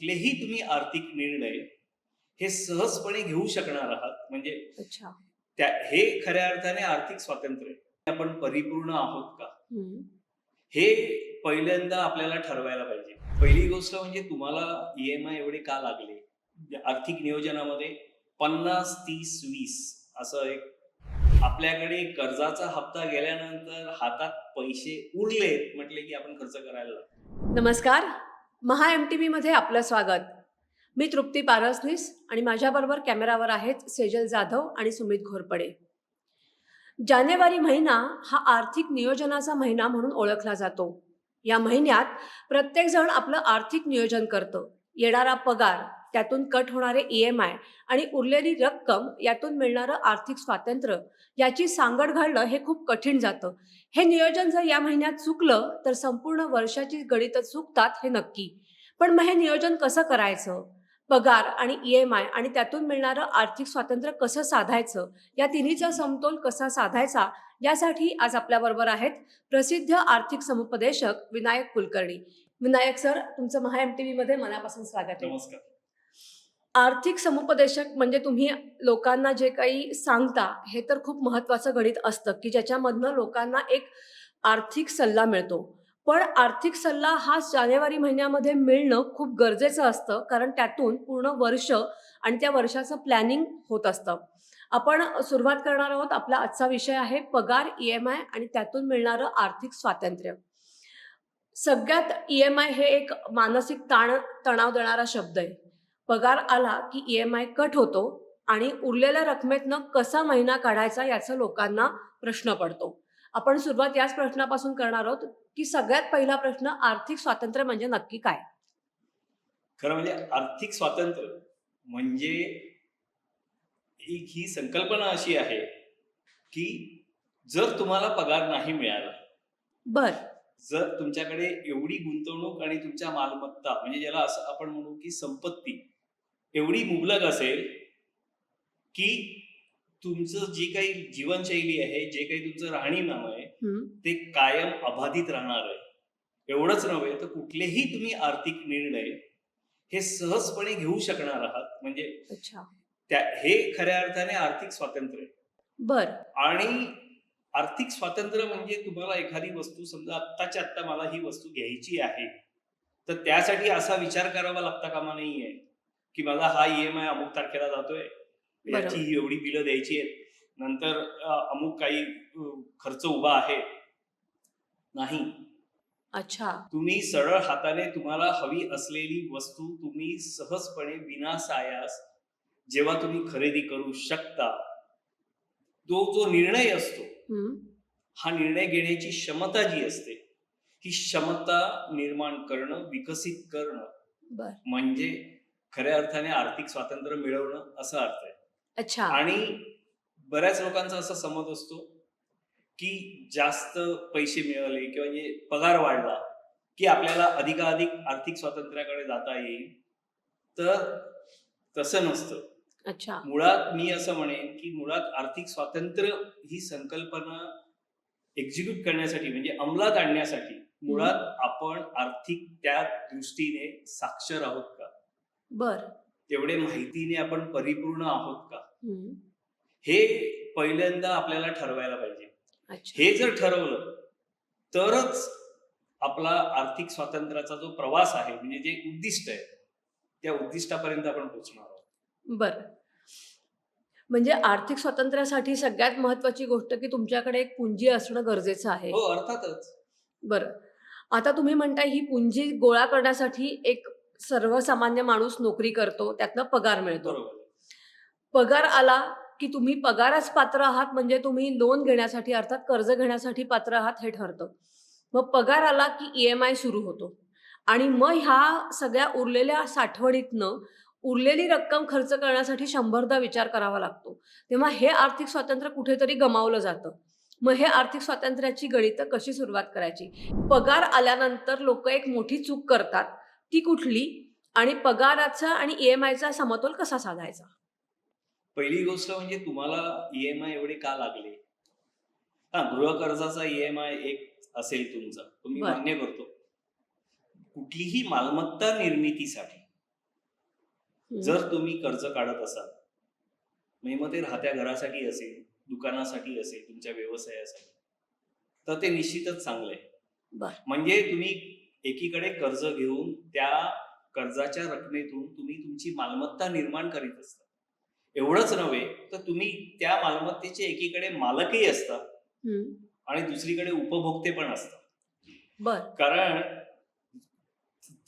कुठलेही तुम्ही आर्थिक निर्णय हे सहजपणे घेऊ शकणार आहात. म्हणजे अच्छा. हे खऱ्या अर्थाने आर्थिक स्वातंत्र्य आहे. आपण परिपूर्ण आहोत का? हं. हे पहिल्यांदा आपल्याला ठरवायला पाहिजे. पहिली गोष्ट म्हणजे तुम्हाला EMI एवढे का लागले? आर्थिक नियोजनामध्ये 50, 30, 20 असं एक आपल्याकडे कर्जाचा हप्ता गेल्यानंतर हातात पैसे उरलेत म्हटले की आपण खर्च करायला लागतो. नमस्कार. महा MTVमध्ये आपलं स्वागत. मी तृप्ती पारसनीस आणि माझ्याबरोबर कॅमेरावर आहेत सेजल जाधव आणि सुमित घोरपडे. जानेवारी महिना हा आर्थिक नियोजनाचा महिना म्हणून ओळखला जातो. या महिन्यात प्रत्येकजण आपलं आर्थिक नियोजन करतं. येणारा पगार, त्यातून कट होणारे EMI आणि उरलेली रक्कम यातून मिळणारं आर्थिक स्वातंत्र्य याची सांगड घालणं हे खूप कठीण जातं. हे नियोजन जर या महिन्यात चुकलं तर संपूर्ण वर्षाची गणितं चुकतात हे नक्की. पण मग हे नियोजन कसं करायचं? पगार आणि EMI आणि त्यातून मिळणारं आर्थिक स्वातंत्र्य कसं साधायचं? या तिन्हीचा समतोल कसा साधायचा यासाठी आज आपल्याबरोबर आहेत प्रसिद्ध आर्थिक समुपदेशक विनायक कुलकर्णी. विनायक सर, तुमचं महा MTVमध्ये मनापासून स्वागत आहे. नमस्कार. आर्थिक समुपदेशक म्हणजे तुम्ही लोकांना जे काही सांगता हे तर खूप महत्त्वाचं गणित असतं, की ज्याच्यामधनं लोकांना एक आर्थिक सल्ला मिळतो. पण आर्थिक सल्ला हा जानेवारी महिन्यामध्ये मिळणं खूप गरजेचं असतं, कारण त्यातून पूर्ण वर्ष आणि त्या वर्षाचं प्लॅनिंग होत असतं. आपण सुरुवात करणार आहोत. आपला आजचा विषय आहे पगार, EMI आणि त्यातून मिळणारं आर्थिक स्वातंत्र्य. सगळ्यात EMI हे एक मानसिक तणाव देणारा शब्द आहे. पगार आला की EMI कट होतो आणि उरलेल्या रकमेतनं कसा महिना काढायचा याचा लोकांना प्रश्न पडतो. आपण सुरुवात याच प्रश्नापासून करणार आहोत, की सगळ्यात पहिला प्रश्न आर्थिक स्वातंत्र्य म्हणजे नक्की काय? खरं म्हणजे आर्थिक स्वातंत्र्य म्हणजे ही संकल्पना अशी आहे, की जर तुम्हाला पगार नाही मिळाला, बरं. जर तुमच्याकडे एवढी गुंतवणूक आणि तुमच्या मालमत्ता म्हणजे ज्याला असं आपण म्हणू की संपत्ती एवढी मुबलक असेल, की तुमचं जी काही जीवनशैली आहे, जे काही तुमचं राहणीमान आहे, हं. ते कायम अबाधित राहणार आहे. एवढंच नव्हे तर कुठलेही तुम्ही आर्थिक निर्णय हे सहजपणे घेऊ शकणार आहात. म्हणजे अच्छा. हे खऱ्या अर्थाने आर्थिक स्वातंत्र्य आहे. बरं. आणि आर्थिक स्वातंत्र्य म्हणजे तुम्हाला एखादी वस्तू समजा आत्ताच्या आत्ता मला ही वस्तू घ्यायची आहे, तर त्यासाठी असा विचार करावा लागता कामा नाहीये, की माझा हा EMI अमुक तारखेला जातोय, याची बरोबर. ही एवढी बिलं द्यायची आहेत, नंतर अमुक काही खर्च उभा आहे. नाही. अच्छा. तुम्ही सरळ हाताने तुम्हाला हवी असलेली वस्तू तुम्ही सहजपणे विनासायास जेव्हा तुम्ही खरेदी करू शकता, तो जो निर्णय असतो, हं. हा निर्णय घेण्याची क्षमता जी असते, ही क्षमता निर्माण करणं, विकसित करणं बरं. म्हणजे खऱ्या अर्थाने आर्थिक स्वातंत्र्य मिळवणं असा अर्थ आहे. अच्छा. आणि बऱ्याच लोकांचा असा समज असतो, की जास्त पैसे मिळाले किंवा म्हणजे पगार वाढला, की आपल्याला अधिकाधिक आर्थिक स्वातंत्र्याकडे जाता येईल. तर तसं नसतं. अच्छा. मुळात मी असं म्हणेन, की मुळात आर्थिक स्वातंत्र्य ही संकल्पना एक्झिक्यूट करण्यासाठी म्हणजे अंमलात आणण्यासाठी हं. मुळात आपण आर्थिक त्या दृष्टीने साक्षर आहोत का? बरं. तेवढे माहितीने आपण परिपूर्ण आहोत का? हं. हे पहिल्यांदा आपल्याला ठरवायला पाहिजे. अच्छा. हे जर ठरवलं, तरच आपला आर्थिक स्वातंत्र्याचा जो प्रवास आहे, म्हणजे जे उद्दिष्ट आहे, त्या उद्दिष्टापर्यंत आपण पोहोचणार आहोत. बरं. म्हणजे आर्थिक स्वातंत्र्यासाठी सगळ्यात महत्त्वाची गोष्ट, की तुमच्याकडे एक पुंजी असणं गरजेचं आहे. हो, अर्थातच. बरं. आता तुम्ही म्हणताय ही पुंजी गोळा करण्यासाठी एक सर्वसामान्य माणूस नोकरी करतो, त्यातनं पगार मिळतो. बरोबर. पगार आला, की तुम्ही पगारास पात्र आहात म्हणजे तुम्ही लोन घेण्यासाठी अर्थात कर्ज घेण्यासाठी पात्र आहात हे ठरतं. मग पगार आला, की EMI सुरू होतो आणि मग ह्या सगळ्या उरलेल्या साठवणीतनं उरलेली रक्कम खर्च करण्यासाठी 100दा विचार करावा लागतो. तेव्हा हे आर्थिक स्वातंत्र्य कुठेतरी गमावलं जातं. मग हे आर्थिक स्वातंत्र्याची गणितं कशी सुरुवात करायची? पगार आल्यानंतर लोकं एक मोठी चूक करतात. ती कुठली? आणि पगाराचा आणि EMIचा समतोल कसा साधायचा? पहिली गोष्ट म्हणजे तुम्हाला EMI एवढे का लागले? हां, गृहकर्जाचा EMI एक असेल तुमचा, तो मी बरं. मान्य करतो. कुठलीही मालमत्ता निर्मितीसाठी जर तुम्ही कर्ज काढत असाल म्हणजे मग ते राहत्या घरासाठी असेल, दुकानासाठी असेल, तुमच्या व्यवसायासाठी, तर ते निश्चितच चांगलं आहे. बर. म्हणजे तुम्ही एकीकडे कर्ज घेऊन त्या कर्जाच्या रकमेतून तुम्ही तुमची मालमत्ता निर्माण करीत असता. एवढंच नव्हे तर तुम्ही त्या मालमत्तेचे एकीकडे मालकही असता आणि दुसरीकडे उपभोक्ते पण असतात. बर. कारण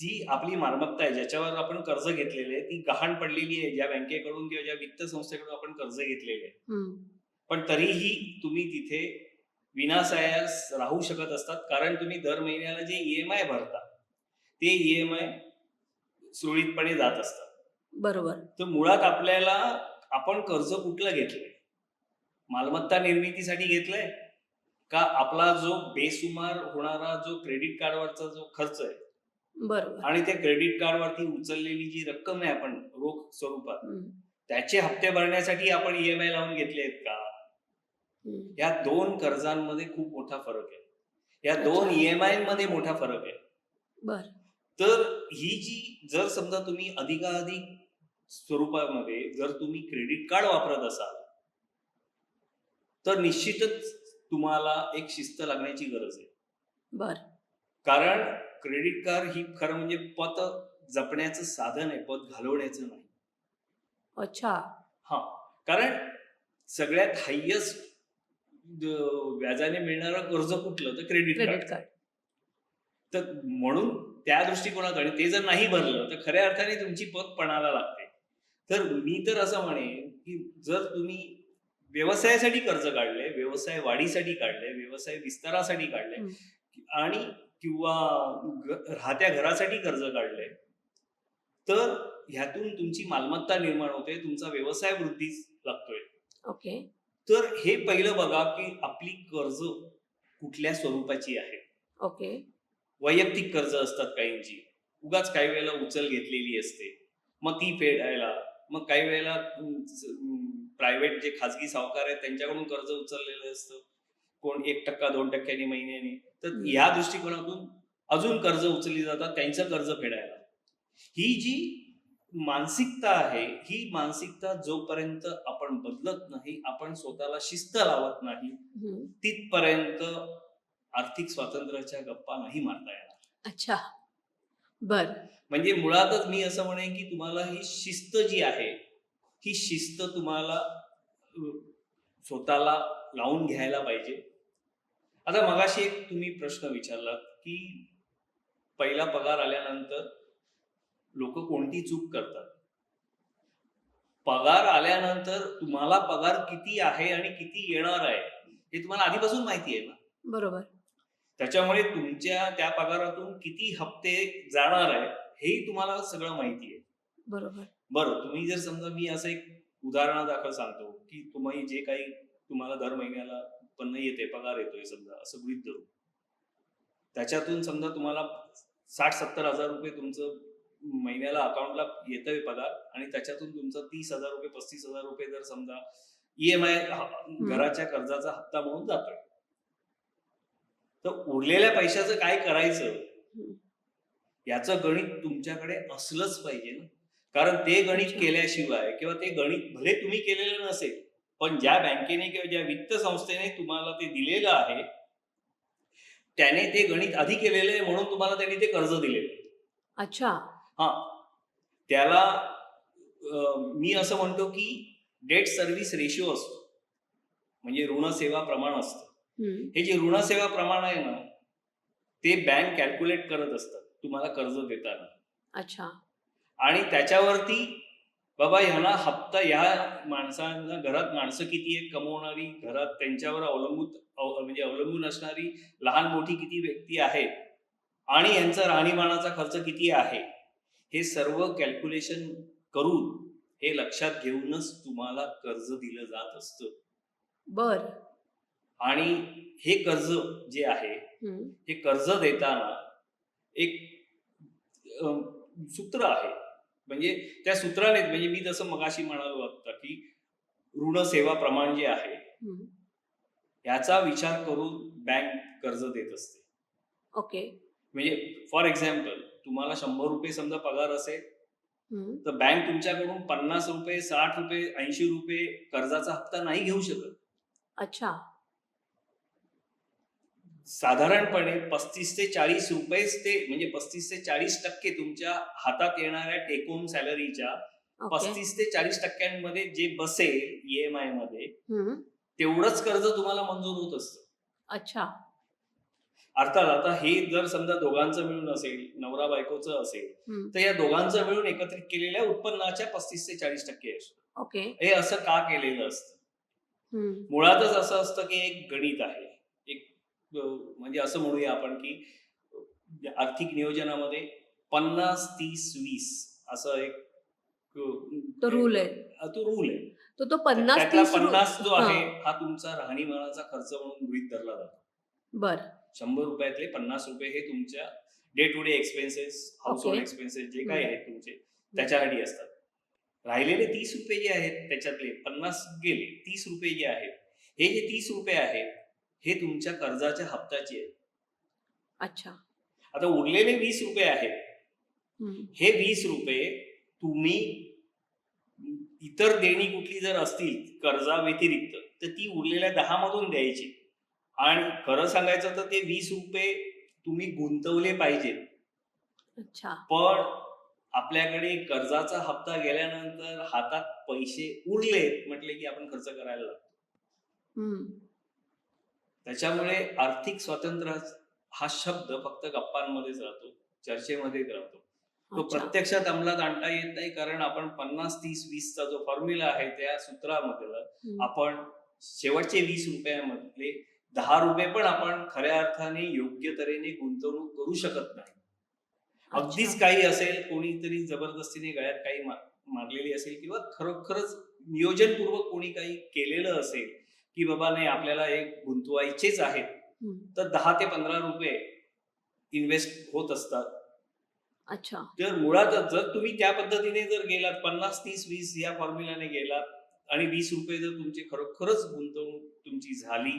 जी आपली मालमत्ता आहे, ज्याच्यावर आपण कर्ज घेतलेले आहे, ती गहाण पडलेली आहे, ज्या बँकेकडून किंवा ज्या वित्त संस्थेकडून आपण कर्ज घेतलेले आहे. पण तरीही तुम्ही तिथे विनासायास राहू शकत असतात, कारण तुम्ही दर महिन्याला जे EMI भरता ते EMI सुरळीतपणे जात असतात. बरोबर. तर मुळात आपल्याला आपण कर्ज कुठलं घेतलंय? मालमत्ता निर्मितीसाठी घेतलंय का आपला जो बेसुमार होणारा जो क्रेडिट कार्डवरचा जो खर्च आहे बरोबर. आणि त्या क्रेडिट कार्डवरती उचललेली जी रक्कम आहे आपण रोख स्वरूपात, त्याचे हप्ते भरण्यासाठी आपण EMI लावून घेतले आहेत का? या दोन कर्जांमध्ये खूप मोठा फरक आहे. या दोन EMI मध्ये मोठा फरक आहे. बर. तर ही जी जर समजा तुम्ही अधिकाधिक स्वरूपामध्ये जर तुम्ही क्रेडिट कार्ड वापरत असाल तर निश्चितच तुम्हाला एक शिस्त लागण्याची गरज आहे. बर. कारण क्रेडिट कार्ड ही खरं म्हणजे पत जपण्याचं साधन आहे, पत घालवण्याचं नाही. अच्छा. हा, कारण सगळ्यात हायेस्ट व्याजाने मिळणारं कर्ज कुठलं तर क्रेडिट कार्ड. तर म्हणून त्या दृष्टिकोनात आणि ते जर नाही भरलं तर खऱ्या अर्थाने तुमची पत पणाला लागते. तर मी तर असं म्हणेन की जर तुम्ही व्यवसायासाठी कर्ज काढले, व्यवसाय वाढीसाठी काढले, व्यवसाय विस्तारासाठी काढले आणि किंवा राहत्या घरासाठी कर्ज काढले, तर ह्यातून तुमची मालमत्ता निर्माण होते, तुमचा व्यवसाय वृद्धीस लागतोय. ओके. तर हे पहिलं बघा की आपली कर्ज कुठल्या स्वरूपाची आहे. ओके. वैयक्तिक कर्ज असतात काहींची, उगाच काही वेळेला उचल घेतलेली असते, मग ती फेडायला, मग काही वेळेला प्रायव्हेट जे खाजगी सावकार आहेत त्यांच्याकडून कर्ज उचललेलं असतं, कोण 1% 2% महिन्याने. तर या दृष्टिकोनातून अजून कर्ज उचलली जातात त्यांचं कर्ज फेडायला. ही जी मानसिकता आहे, ही मानसिकता जोपर्यंत आपण बदलत नाही, आपण स्वतःला शिस्त लावत नाही, तिथपर्यंत आर्थिक स्वातंत्र्याच्या गप्पा नाही मारता येणार. अच्छा. बर. म्हणजे मुळातच मी असं म्हणेन की तुम्हाला ही शिस्त जी आहे, ही शिस्त तुम्हाला स्वतःला लावून घ्यायला पाहिजे. आता मगाशी एक तुम्ही प्रश्न विचारलात की पहिला पगार आल्यानंतर लोक कोणती चूक करतात. पगार आल्यानंतर तुम्हाला पगार किती आहे आणि किती येणार आहे हे तुम्हाला आधीपासून माहिती आहे ना. बरोबर. त्याच्यामुळे तुमच्या त्या पगारातून किती हप्ते जाणार आहे हेही तुम्हाला सगळं माहिती आहे. बरोबर. बरं, तुम्ही जर समजा मी असं एक उदाहरणादाखल सांगतो की तुम्ही जे काही तुम्हाला दर महिन्याला उत्पन्न येते, पगार येतोय समजा, असं गृहीत धरू, त्याच्यातून समजा तुम्हाला 60-70 हजार रुपये तुमचं महिन्याला अकाउंटला येतोय पगार आणि त्याच्यातून तुमचं 30,000 रुपये 35,000 रुपये जर समजा EMI घराच्या कर्जाचा हप्ता म्हणून जातोय, तर उरलेल्या पैशाचं काय करायचं याचं गणित तुमच्याकडे असलंच पाहिजे ना. कारण ते गणित केल्याशिवाय किंवा ते गणित भले तुम्ही केलेलं नसेल, पण ज्या बँकेने किंवा ज्या वित्त संस्थेने तुम्हाला ते दिलेलं आहे त्याने ते गणित आधी केलेलं आहे म्हणून तुम्हाला त्यांनी ते कर्ज दिलेलं आहे. अच्छा. हा, त्याला मी असं म्हणतो की डेट सर्व्हिस रेशिओ असतो, म्हणजे ऋणसेवा प्रमाण असतं. हे जे ऋणसेवा प्रमाण आहे ना ते बँक कॅल्क्युलेट करत असतात तुम्हाला कर्ज देताना. अच्छा. आणि त्याच्यावरती बाबा ह्याला हप्ता, ह्या माणसांना घरात माणसं किती आहेत कमवणारी, घरात त्यांच्यावर अवलंबून असणारी लहान मोठी किती व्यक्ती आहेत आणि यांचा राहणीमानाचा खर्च किती आहे, हे सर्व कॅल्क्युलेशन करून हे लक्षात घेऊनच तुम्हाला कर्ज दिलं जात असतं. बर. आणि हे कर्ज जे आहे हे कर्ज देताना एक सूत्र आहे, म्हणजे त्या सूत्राने, म्हणजे मी जसं मगाशी म्हणालो आता की ऋणसेवा प्रमाण जे आहे याचा विचार करून बँक कर्ज देत असते. ओके. म्हणजे फॉर एक्झाम्पल तुम्हाला 100 रुपये समजा पगार असेल हम्म. तर बँक तुमच्याकडून 50 रुपये, 60 रुपये, 80 रुपये कर्जाचा हप्ता नाही घेऊ शकत. अच्छा. साधारणपणे 35 ते 40 रुपयेच ते, म्हणजे 35 ते 40% तुमच्या हातात येणाऱ्या टेक होम सॅलरीच्या ओके. 35 ते 40% जे बसेल ईएमआय मध्ये, हम्म. तेवढंच कर्ज तुम्हाला मंजूर होत असतं. अच्छा. अर्थात आता हे जर समजा दोघांचं मिळून असेल, नवरा बायकोचं असेल, हम्म. तर या दोघांचं मिळून एकत्रित केलेल्या उत्पन्नाच्या 35 ते 40% असतं. ओके. हे असं का केलेलं असतं? हम्म. मुळातच असं असतं की एक गणित आहे. एक म्हणजे असं म्हणूया आपण की आर्थिक नियोजनामध्ये 50-30-20 असं एक तो रूल आहे. तो रूल आहे. तो 50 त्यातला 30 50 जो हा. आहे हा तुमचा राहणीमानाचा खर्च म्हणून गृहीत धरला जातो. बर. 100 रुपयातले 50 रुपये हे तुमच्या day to day expenses, household okay. Expenses जे काही आहेत तुमचे, त्याच्यासाठी असतात. राहिलेले 30 रुपये जे आहेत त्याच्यातले 50 गेले, 30 रुपये जे आहेत, हे जे 30 रुपये आहेत हे तुमच्या कर्जाच्या हप्त्याचे आहेत. अच्छा. आता उरलेले 20 रुपये आहेत, हम्म. हे 20 रुपये तुम्ही इतर देणी कुठली जर असतील कर्जा व्यतिरिक्त, तर ती उरलेल्या 10 मधून द्यायची. आणि खरं सांगायचं तर ते 20 रुपये तुम्ही गुंतवले पाहिजेत. अच्छा. पण आपल्याकडे कर्जाचा हप्ता गेल्यानंतर हातात पैसे उरलेत म्हटले की आपण खर्च करायला लागतो. हम्म. त्याच्यामुळे आर्थिक स्वातंत्र्य हा शब्द फक्त गप्पांमध्येच राहतो, चर्चेमध्येच राहतो. तो अच्छा. प्रत्यक्षात अंमलात आणता येत नाही, कारण आपण 50-30-20चा जो फॉर्म्युला आहे त्या सूत्रामध्ये हम्म. आपण शेवटचे 20 रुपयामधले 10 रुपये पण आपण खऱ्या अर्थाने योग्य तऱ्हेने गुंतवणूक करू शकत नाही. अगदीच अच्छा. काही असेल, कोणीतरी जबरदस्तीने गळ्यात काही मारलेली असेल, किंवा खरोखरच नियोजनपूर्वक कोणी काही केलेलं असेल की बाबा नाही आपल्याला एक गुंतवायचेच आहेत, हम्म. तर 10 ते 15 रुपये इन्व्हेस्ट होत असतात. अच्छा. तर मुळातच जर तुम्ही त्या पद्धतीने जर गेलात, 50-30-20 या फॉर्म्युलाने गेलात आणि 20 रुपये जर तुमची खरोखरच गुंतवणूक तुमची झाली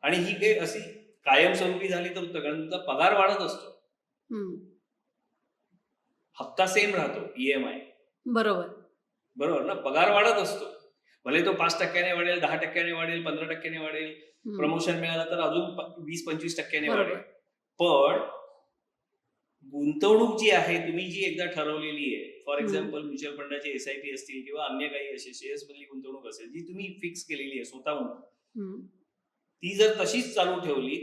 आणि ही काही अशी कायमस्वरूपी झाली, तर तुमचा पगार वाढत असतो, हम्म. हप्ता सेम राहतो, ईएमआय बरोबर. बरोबर ना, पगार वाढत असतो. भले तो 5% वाढेल, 10% वाढेल, 15% वाढेल, हम्म. प्रमोशन मिळालं तर अजून 20-25% बरोबर. वाढेल. पण गुंतवणूक जी आहे तुम्ही जी एकदा ठरवलेली आहे, फॉर एक्झाम्पल म्युच्युअल फंडाचे एसआयपी असतील किंवा अन्य काही असे शेअर्स मधली गुंतवणूक असेल जी तुम्ही फिक्स केलेली आहे स्वतःहून, हम्म. ती जर तशीच चालू ठेवली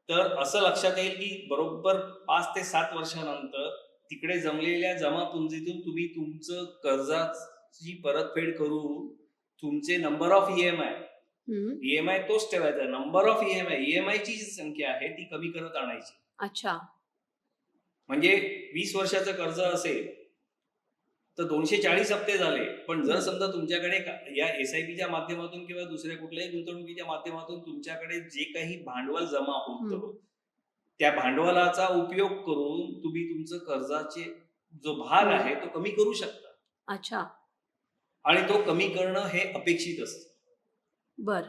तर असं लक्षात येईल की बरोबर 5 ते 7 वर्षानंतर तिकडे जमलेल्या जमापुंजीतून तुम्ही तुमचं कर्जाची परतफेड करून तुमचे नंबर ऑफ ईएमआय, हम्म. ईएमआय तोच ठेवायचा, नंबर ऑफ ईएमआय ची जी संख्या आहे ती कमी करत आणायची. अच्छा. म्हणजे 20 वर्षाचं कर्ज असेल तर 240 हप्ते झाले, पण जर समजा तुमच्याकडे या एसआयपीच्या माध्यमातून किंवा दुसऱ्या कुठल्याही गुंतवणुकीच्या माध्यमातून तुमच्याकडे जे काही भांडवल जमा होतं, त्या भांडवलाचा उपयोग करून तुम्ही तुमचं कर्जाचे जो भार आहे तो कमी करू शकता. अच्छा. आणि तो कमी करणं हे अपेक्षित असतं. बर.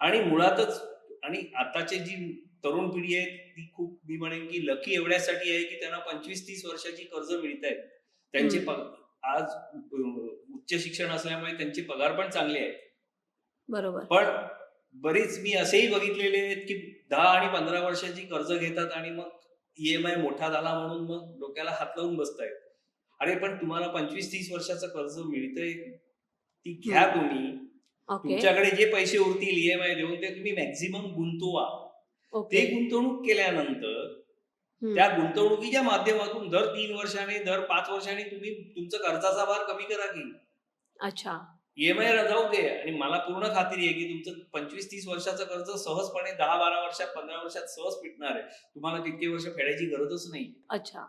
आणि मुळातच आणि आताची जी तरुण पिढी आहे ती खूप, मी म्हणेन की लकी एवढ्यासाठी आहे की त्यांना 25-30 वर्षाची कर्ज मिळत आहेत. त्यांचे आज उच्च शिक्षण असल्यामुळे त्यांचे पगार पण चांगले आहेत. बरोबर. पण बरीच मी असेही बघितलेले आहेत की 10 आणि 15 वर्षाची कर्ज घेतात आणि मग ईएमआय मोठा झाला म्हणून मग डोक्याला हात लावून बसतायत. अरे पण तुम्हाला 25-30 वर्षाचं कर्ज मिळतंय, ती घ्या तुम्ही. ओके. तुमच्याकडे जे पैसे उरतील ईएमआय देऊन ते तुम्ही मॅक्झिमम गुंतवा. ते ओके. गुंतवणूक केल्यानंतर त्या गुंतवणुकीच्या माध्यमातून दर 3 वर्षाने, दर 5 वर्षांनी तुम्ही तुमचा कर्जाचा भार कमी करा की. अच्छा. ईएमआय जाऊ दे, आणि मला पूर्ण खात्री आहे की तुमचं 25-30 वर्षाचं कर्ज सहजपणे 10-12 वर्षात, 15 वर्षात सहज फिटणार आहे. तुम्हाला तितके वर्ष फेडायची गरजच नाही. अच्छा.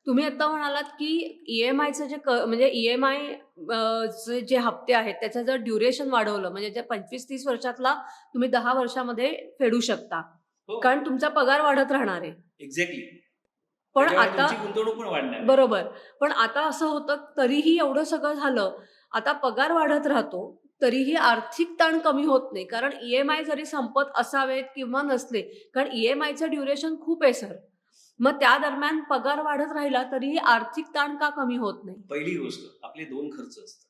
तुम्ही आता म्हणालात की ईएमआयचं जे म्हणजे ईएमआय जे हप्ते आहेत त्याचं जर ड्युरेशन वाढवलं, म्हणजे त्या 25-30 वर्षातला तुम्ही 10 वर्षामध्ये फेडू शकता, हो, कारण तुमचा पगार वाढत राहणार आहे. एक्झॅक्टली. पण त्याच्यामुळे आता तुमची गुंतवणूक पण वाढणार आहे. बरोबर. पण आता असं होतं, तरीही एवढं सगळं झालं, आता पगार वाढत राहतो, तरीही आर्थिक ताण कमी होत नाही, कारण ईएमआय जरी संपत असावेत किंवा नसले, कारण ईएमआयचं ड्युरेशन खूप आहे सर. मग त्या दरम्यान पगार वाढत राहिला तरीही आर्थिक ताण का कमी होत नाही? पहिली गोष्ट, आपले 2 खर्च असतात.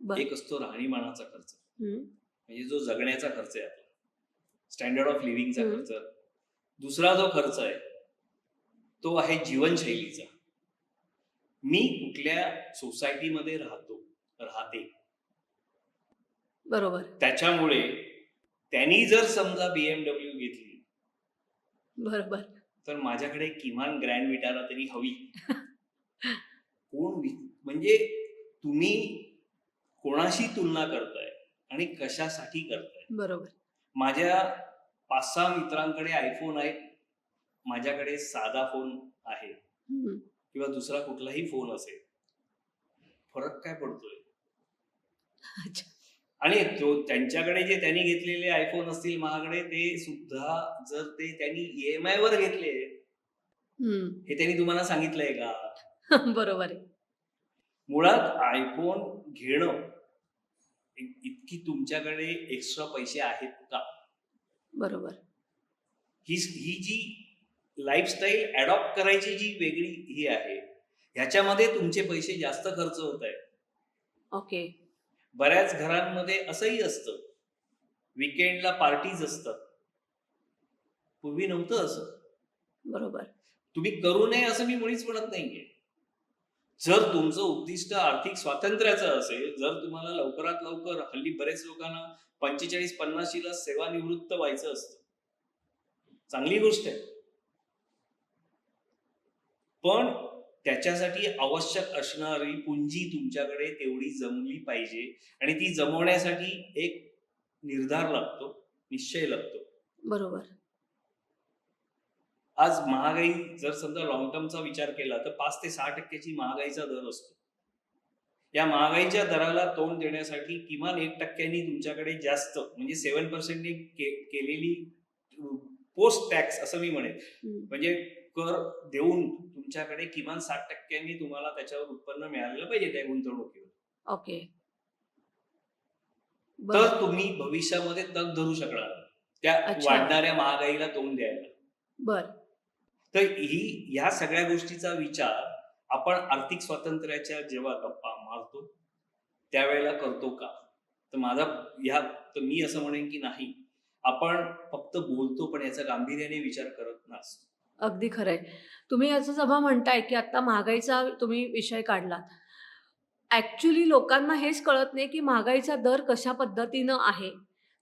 बर. एक असतो राहणीमानाचा खर्च, हम्म. म्हणजे जो जगण्याचा खर्च आहे आपला, स्टँडर्ड ऑफ लिव्हिंगचा हम्म. खर्च. दुसरा जो खर्च आहे तो आहे जीवनशैलीचा. मी कुठल्या सोसायटीमध्ये राहते, बरोबर. त्याच्यामुळे त्यांनी जर समजा BMW घेतली बरोबर. तर माझ्याकडे किमान ग्रँड विटारा तरी हवी. म्हणजे तुम्ही कोणाशी तुलना करताय आणि कशासाठी करताय? बरोबर. माझ्या 5-6 मित्रांकडे आयफोन आहेत, माझ्याकडे साधा फोन आहे हम्म. किंवा दुसरा कुठलाही फोन असेल, फरक काय पडतोय? अच्छा. आणि त्यांच्याकडे जे त्यांनी घेतलेले आयफोन असतील महागडे, ते सुद्धा जर ते त्यांनी EMI वर घेतले, हम्म. हे त्यांनी तुम्हाला सांगितलंय का? बरोबर आहे. मुळात आयफोन घेणं इतकी तुमच्याकडे एक्स्ट्रा पैसे आहेत का? बरोबर. ही जी लाईफस्टाईल अडॉप्ट करायची जी वेगळी ही आहे, ह्याच्यामध्ये तुमचे पैसे जास्त खर्च होत आहेत. ओके. बऱ्याच घरांमध्ये असंही असतं, विकेंडला पार्टीज असतात. पूर्वी नव्हतं असं. बरोबर. तुम्ही करू नये असं मी मुळीच म्हणत नाहीये. जर तुमचं उद्दिष्ट आर्थिक स्वातंत्र्याचं असेल, जर तुम्हाला लवकरात लवकर, हल्ली बरेच लोकांना 45-50 ला सेवानिवृत्त व्हायचं असतं, चांगली गोष्ट आहे. पण त्याच्यासाठी आवश्यक असणारी पुंजी तुमच्याकडे तेवढी जमली पाहिजे आणि ती जमवण्यासाठी एक निर्धार लागतो, निश्चय लागतो. बरोबर. आज महागाई जर समजा लॉंग टर्मचा विचार केला तर 5 ते 6% महागाईचा दर असतो. या महागाईच्या दराला तोंड देण्यासाठी किमान 1% तुमच्याकडे जास्त, म्हणजे 7% केलेली पोस्ट टॅक्स असं मी म्हणेन, म्हणजे कर देऊन तुमच्याकडे किमान 60% तुम्हाला त्याच्यावर उत्पन्न मिळालेलं पाहिजे त्या गुंतवणुकीवर. ओके. तर तुम्ही भविष्यामध्ये तग धरू शकणार त्या वाढणाऱ्या महागाईला तोंड द्यायला. बर. तर ह्या सगळ्या गोष्टीचा विचार आपण आर्थिक स्वातंत्र्याच्या जेव्हा गप्पा मारतो त्यावेळेला करतो का? तर मी असं म्हणेन की नाही, आपण फक्त बोलतो पण याचा गांभीर्याने विचार करत नसतो. अगदी खरंय. तुम्ही असं जेव्हा म्हणताय की आता महागाईचा तुम्ही विषय काढला, ऍक्च्युली लोकांना हेच कळत नाही की महागाईचा दर कशा पद्धतीनं आहे,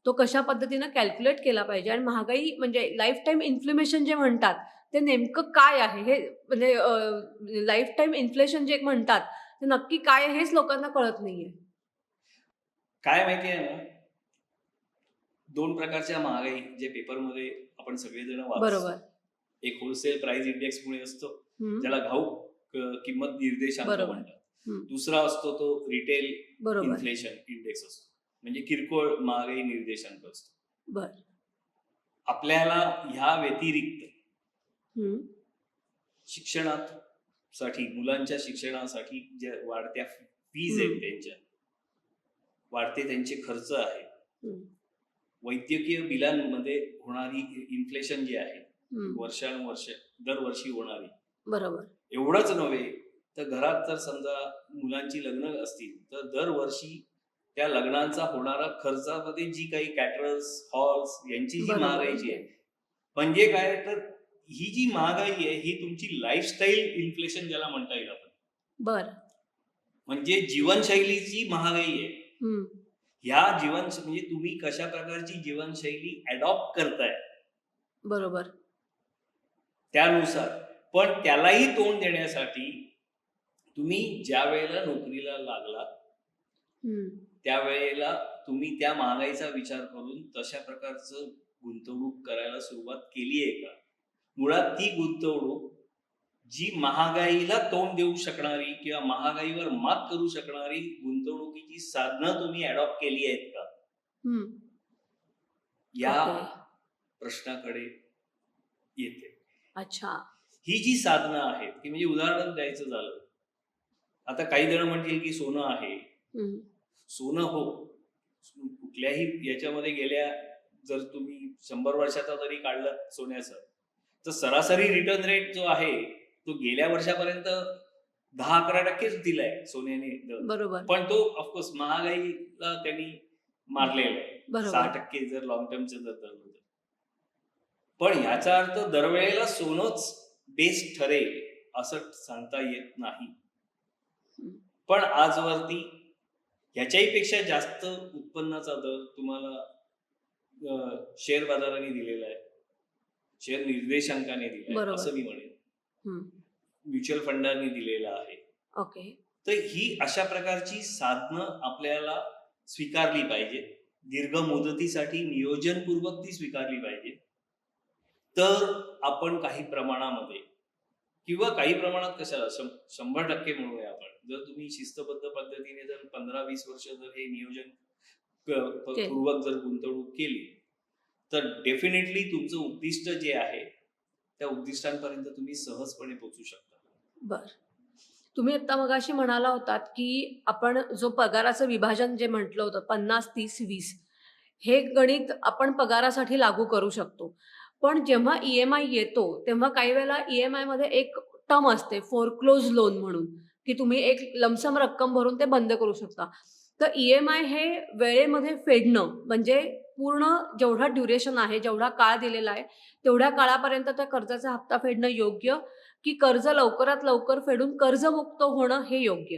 तो कशा पद्धतीनं कॅल्क्युलेट केला पाहिजे आणि महागाई म्हणजे लाईफ टाईम इन्फ्लेमेशन जे म्हणतात ते नेमकं काय आहे, हे म्हणजे लाईफ टाईम इन्फ्लेशन जे म्हणतात ते नक्की काय आहे हेच लोकांना कळत नाहीये. काय माहितीये ना, 2 प्रकारच्या महागाई जे पेपरमध्ये आपण सगळेजण वाचतो. बरोबर. एक होलसेल प्राइस इंडेक्स मुळे असतो, ज्याला घाऊक किंमत निर्देशांक म्हणतात. दुसरा असतो तो रिटेल इन्फ्लेशन इंडेक्स असतो, म्हणजे किरकोळ महागाई निर्देशांक असतो. बर. आपल्याला ह्या व्यतिरिक्त शिक्षणासाठी, मुलांच्या शिक्षणासाठी ज्या वाढत्या फीज आहेत, त्यांच्या वाढते त्यांचे खर्च आहे, वैद्यकीय बिलांमध्ये होणारी इन्फ्लेशन जी आहे वर्षानुवर्ष दरवर्षी होणारी, बरोबर. एवढंच नव्हे तर घरात जर समजा मुलांची लग्न असतील तर दरवर्षी त्या लग्नांचा होणारा खर्चामध्ये जी काही कॅटरर्स, हॉल्स यांची जी महागाई जी आहे, म्हणजे काय तर ही जी महागाई आहे ही तुमची लाईफस्टाईल इन्फ्लेशन ज्याला म्हणता येईल आपण. बर. म्हणजे जीवनशैलीची महागाई आहे. म्हणजे तुम्ही कशा प्रकारची जीवनशैली अडॉप्ट करताय, बरोबर, त्यानुसार. पण त्यालाही तोंड देण्यासाठी तुम्ही ज्या वेळेला नोकरीला लागलात त्यावेळेला तुम्ही त्या महागाईचा विचार करून तशा प्रकारचं गुंतवणूक करायला सुरुवात केली आहे का? मुळात ती गुंतवणूक जी महागाईला तोंड देऊ शकणारी किंवा महागाईवर मात करू शकणारी गुंतवणुकीची साधनं तुम्ही अडॉप्ट केली आहेत का, या प्रश्नाकडे येते. अच्छा. ही जी साधनं आहेत की, म्हणजे उदाहरण द्यायचं झालं, आता काही जण म्हणतील की सोनं आहे. सोनं हो, कुठल्याही याच्यामध्ये गेल्या जर तुम्ही 100 वर्षाचा जरी काढलं सोन्याचं, तर सरासरी रिटर्न रेट जो आहे तो गेल्या वर्षापर्यंत 10-11% दिलाय सोन्याने दर. बरोबर. पण तो ऑफकोर्स महागाईला त्यांनी मारलेला आहे. बरोबर. 6% जर लॉंग टर्मचं जर धरलं तर. पण याचा अर्थ दरवेळेला सोनंच बेस्ट ठरेल असं सांगता येत नाही. हं. पण आजवरती ह्याच्याही पेक्षा जास्त उत्पन्नाचा दर तुम्हाला शेअर बाजाराने दिलेला आहे, शेअर निर्देशांकाने दिला आहे बरोबर. असं मी म्हणेन. हं. म्युच्युअल फंडांनी दिलेला आहे. ओके. तर ही अशा प्रकारची साधनं आपल्याला स्वीकारली पाहिजे. दीर्घ मुदतीसाठी नियोजनपूर्वक ती स्वीकारली पाहिजे. तर आपण काही प्रमाणामध्ये किंवा काही प्रमाणात कशाला 100% म्हणूया आपण. जर तुम्ही शिस्तबद्ध पद्धतीने जर 15-20 वर्ष जर हे नियोजन पूर्वक जर गुंतवणूक केली तर डेफिनेटली तुमचं उद्दिष्ट जे आहे त्या उद्दिष्टांपर्यंत तुम्ही सहजपणे पोहोचू शकता. बर. तुम्ही आता मगाशी म्हणाला होतात की आपण जो पगाराचं विभाजन जे म्हटलं होतं 50-30-20 हे गणित आपण पगारासाठी लागू करू शकतो. पण जेव्हा EMI येतो तेव्हा काही वेळेला EMI मध्ये एक टर्म असते फोरक्लोज लोन म्हणून, की तुम्ही एक लमसम रक्कम भरून ते बंद करू शकता. तर EMI हे वेळेमध्ये फेडणं म्हणजे पूर्ण जेवढा ड्युरेशन आहे, जेवढा काळ दिलेला आहे, तेवढ्या काळापर्यंत त्या कर्जाचा हप्ता फेडणं योग्य, की कर्ज लवकरात लवकर फेडून कर्जमुक्त होणं हे योग्य?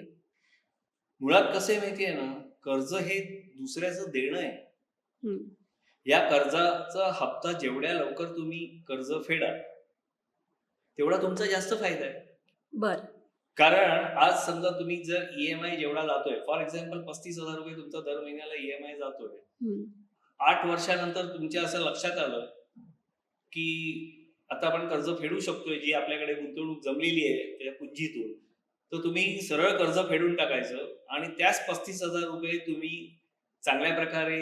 मुळात कसं आहे माहितीये ना, कर्ज हे दुसऱ्याचं देणं आहे. हं. या कर्जाचा हप्ता जेवढ्या लवकर तुम्ही कर्ज फेडाल तेवढा तुमचा जास्त फायदा आहे. बरं. कारण आज समजा तुम्ही जर EMI जेवढा जातोय, फॉर एक्झाम्पल 35,000 रुपये तुमचा दर महिन्याला EMI जातोय. हं. 8 वर्षानंतर तुमच्या असं लक्षात आलं की आता आपण कर्ज फेडू शकतोय, जी आपल्याकडे गुंतवणूक जमलेली आहे त्या पुंजीतून, तर तुम्ही सरळ कर्ज फेडून टाकायचं आणि त्याच 35,000 रुपये तुम्ही चांगल्या प्रकारे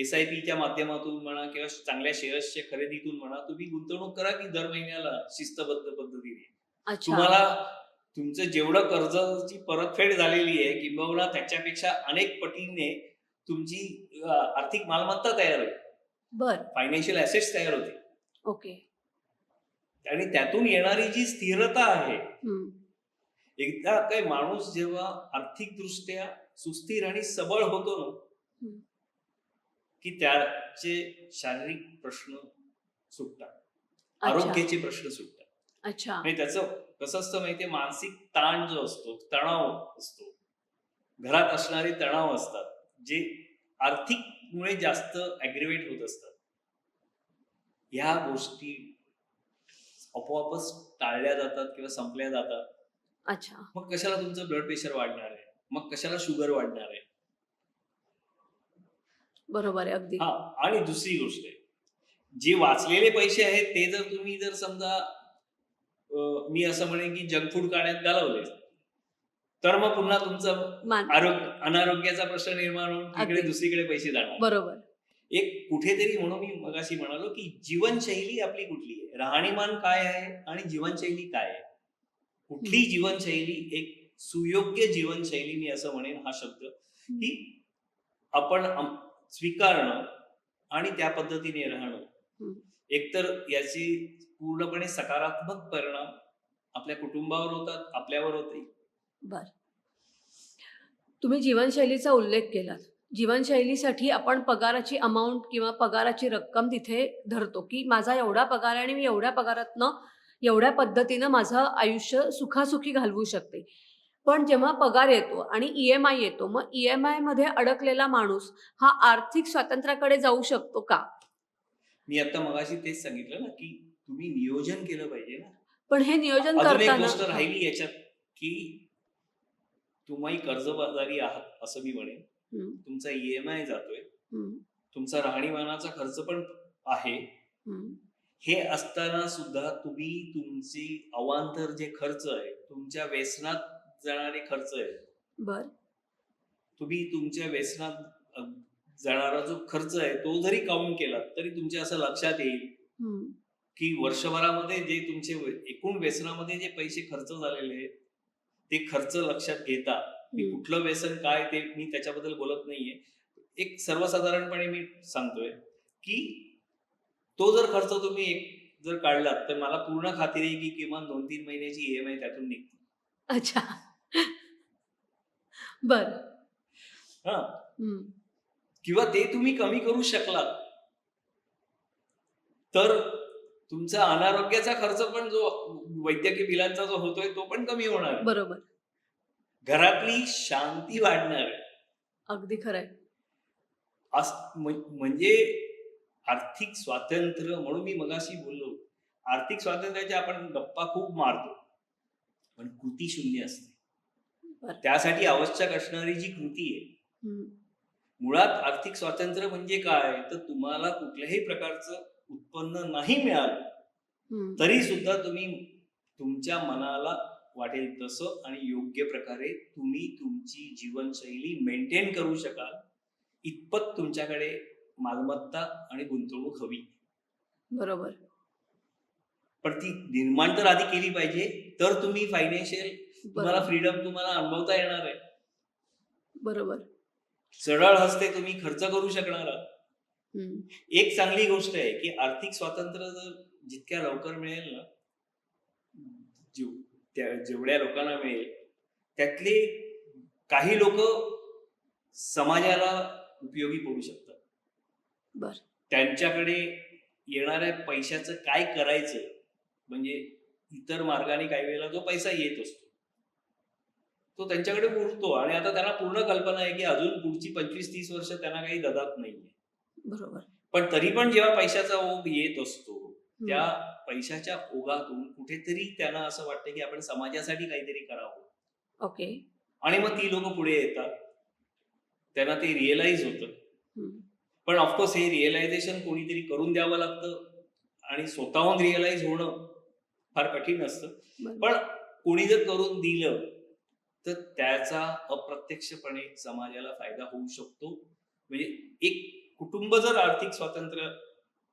SIPच्या माध्यमातून म्हणा किंवा चांगल्या शेअर्सच्या खरेदीतून म्हणा तुम्ही गुंतवणूक करा की दर महिन्याला शिस्तबद्ध पद्धतीने. अच्छा. तुम्हाला तुमचं जेवढं कर्जाची परतफेड झालेली आहे किंबहुना त्याच्यापेक्षा अनेक पटीने तुमची आर्थिक मालमत्ता तयार होईल, बरं. फायनान्शियल ॲसेट्स तयार होतील ओके. आणि त्यातून येणारी जी स्थिरता आहे, हं. एकदा काही माणूस जेव्हा आर्थिकदृष्ट्या सुस्थिर आणि सबळ होतो ना, हं. की त्याचे शारीरिक प्रश्न सुटतात, अच्छा. आरोग्याचे प्रश्न सुटतात. अच्छा. म्हणजे त्याचं कसं असतं माहितीये, मानसिक ताण जो असतो, तणाव असतो, घरात असणारे तणाव असतात, जे आर्थिकमुळे जास्त ॲग्रिवेट होत असतात. ह्या गोष्टी आपोआपच टाळल्या जातात किंवा संपल्या जातात. अच्छा. मग कशाला तुमचं ब्लड प्रेशर वाढणार आहे, मग कशाला शुगर वाढणार आहे. बरोबर आहे अगदी. हा, आणि दुसरी गोष्ट आहे, जे वाचलेले पैसे आहेत ते जर तुम्ही जर समजा मी असं म्हणेन की जंक फूड खाण्यात घालवले, तर मग पुन्हा तुमचं मान अनारोग्याचा प्रश्न निर्माण होऊन तिकडे अगदी. दुसरीकडे पैसे जाणार. बरोबर. एक कुठेतरी म्हणून मी मगाशी म्हणालो की जीवनशैली आपली कुठली आहे, राहणीमान काय आहे आणि जीवनशैली काय आहे. कुठली जीवनशैली, एक सुयोग्य जीवनशैली मी असं म्हणेन हा शब्द, की आपण स्वीकारणं आणि त्या पद्धतीने राहणं. हं. एकतर याची पूर्णपणे सकारात्मक परिणाम आपल्या कुटुंबावर होतात, आपल्यावर होते. बरं. तुम्ही जीवनशैलीचा उल्लेख केलात. जीवनशैलीसाठी आपण पगाराची अमाउंट किंवा पगाराची रक्कम तिथे धरतो, की माझा एवढा पगार आहे आणि मी एवढ्या पगारातनं एवढ्या पद्धतीनं माझं आयुष्य सुखासुखी घालवू शकते. पण जेव्हा पगार येतो आणि EMI येतो, मग EMIमध्ये अडकलेला माणूस हा आर्थिक स्वातंत्र्याकडे जाऊ शकतो का? मी आता मगाशी तेच सांगितलं ना, की तुम्ही नियोजन केलं पाहिजे ना. पण हे नियोजन अजून एक करताना गोष्ट राहिली याच्यात, की तुम्ही कर्जबाजारी आहात असं मी म्हणेन. हं. तुमचा EMI जातोय, हं. तुमचा राहणीमानाचा खर्च पण आहे. हं. हे असताना सुद्धा तुम्ही तुमची अवांतर जे खर्च आहे, तुमच्या व्यसनात जाणारे खर्च आहे, बरं. तुम्ही तुमच्या व्यसनात जाणारा जो खर्च आहे तो जरी काउंट केला तरी तुमच्या असं लक्षात येईल हं. की वर्षभरामध्ये जे तुमचे एकूण व्यसनामध्ये जे पैसे खर्च झालेले आहेत ते खर्च लक्षात घेता. मी हं. कुठलं व्यसन काय ते मी त्याच्याबद्दल बोलत नाहीये. एक सर्वसाधारणपणे मी सांगतोय की तो जर खर्च तुम्ही जर काढलात तर मला पूर्ण खात्री आहे की किमान 2-3 महिन्याची ईएमआय त्यातून निघते. अच्छा. बरं. हां. हं. किंवा ते तुम्ही कमी करू शकलात, तर तुमचा अनारोग्याचा खर्च पण जो वैद्यकीय बिलांचा जो होतोय तो पण कमी होणार आहे. बरोबर. घरातली शांती वाढणार आहे. अगदी खरं आहे. म्हणजे आर्थिक स्वातंत्र्य म्हणून मी मगाशी बोललो, आर्थिक स्वातंत्र्याच्या आपण गप्पा खूप मारतो, पण कृती शून्य असते. बरं. त्यासाठी आवश्यक असणारी जी कृती आहे, हं. मुळात आर्थिक स्वातंत्र्य म्हणजे काय, तर तुम्हाला कुठल्याही प्रकारचं उत्पन्न नाही मिळालं, हं. तरी सुद्धा तुम्ही तुमच्या मनाला वाटेल तसं आणि योग्य प्रकारे तुम्ही तुमची जीवनशैली मेंटेन करू शकाल, इतपत तुमच्याकडे मालमत्ता आणि गुंतवणूक हवी. बरोबर. पण ती निर्माण तर आधी केली पाहिजे, तर तुम्ही फायनान्शियल तुम्हाला बरोबर. फ्रीडम तुम्हाला अनुभवता येणार आहे. बरोबर. सरळ हस्ते तुम्ही खर्च करू शकणार आहात. हं. एक चांगली गोष्ट आहे, की आर्थिक स्वातंत्र्य जर जितक्या लवकर मिळेल ना, जेवढ्या लोकांना मिळेल, त्यातले काही लोकं समाजाला उपयोगी पडू शकतात. बरं. त्यांच्याकडे येणाऱ्या पैशाचं काय करायचं, म्हणजे इतर मार्गाने काही वेळेला जो पैसा येत असतो, तो त्यांच्याकडे उरतो आणि आता त्यांना पूर्ण कल्पना आहे, की अजून पुढची 25-30 वर्ष त्यांना काही ददात नाहीये. बरोबर. पण तरी पण जेव्हा पैशाचा ओघ येत असतो, त्या हं. पैशाच्या ओघातून कुठेतरी त्यांना असं वाटतं, की आपण समाजासाठी काहीतरी करावं. ओके. आणि मग ती लोकं पुढे येतात. त्यांना ते रिअलाईज होतं. हं. पण ऑफकोर्स हे रिअलायझेशन कोणीतरी करून द्यावं लागतं आणि स्वतःहून रिअलाईज होणं फार कठीण असतं. बरोबर. पण कोणी जर करून दिलं, तर त्याचा अप्रत्यक्षपणे समाजाला फायदा होऊ शकतो. म्हणजे एक कुटुंब जर आर्थिक स्वातंत्र्य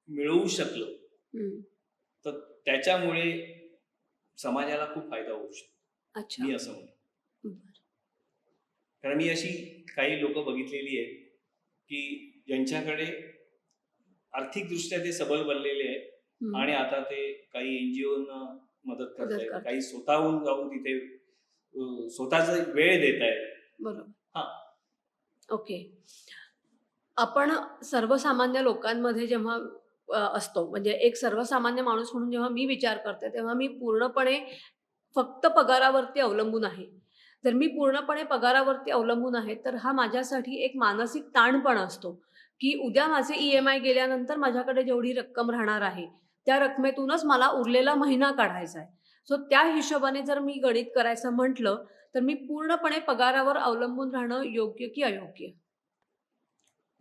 मिळवू शकलं, हं. तर त्याच्यामुळे समाजाला खूप फायदा होऊ शकतो. अच्छा. मी असं म्हणेन. बरं. कारण मी अशी काही लोकं बघितलेली आहेत, की ज्यांच्याकडे आर्थिकदृष्ट्या ते सबल बनलेले आहेत हं. आणि आता ते काही एनजीओना मदत मदत करतायत, करतात. काही स्वतःहून जाऊन तिथे स्वतःचा वेळ देत आहेत. बरोबर. हां. ओके. आपण सर्वसामान्य लोकांमध्ये जेव्हा असतो, म्हणजे एक सर्वसामान्य माणूस म्हणून जेव्हा मी विचार करते, तेव्हा मी पूर्णपणे फक्त पगारावरती अवलंबून आहे. जर मी पूर्णपणे पगारावरती अवलंबून आहे, तर हा माझ्यासाठी एक मानसिक ताण पण असतो, की उद्या माझे ई-एम-आय गेल्यानंतर माझ्याकडे जेवढी रक्कम राहणार आहे, त्या रकमेतूनच मला उरलेला महिना काढायचा आहे. सो त्या हिशोबाने जर मी गणित करायचं म्हटलं, तर मी पूर्णपणे पगारावर अवलंबून राहणं योग्य की अयोग्य?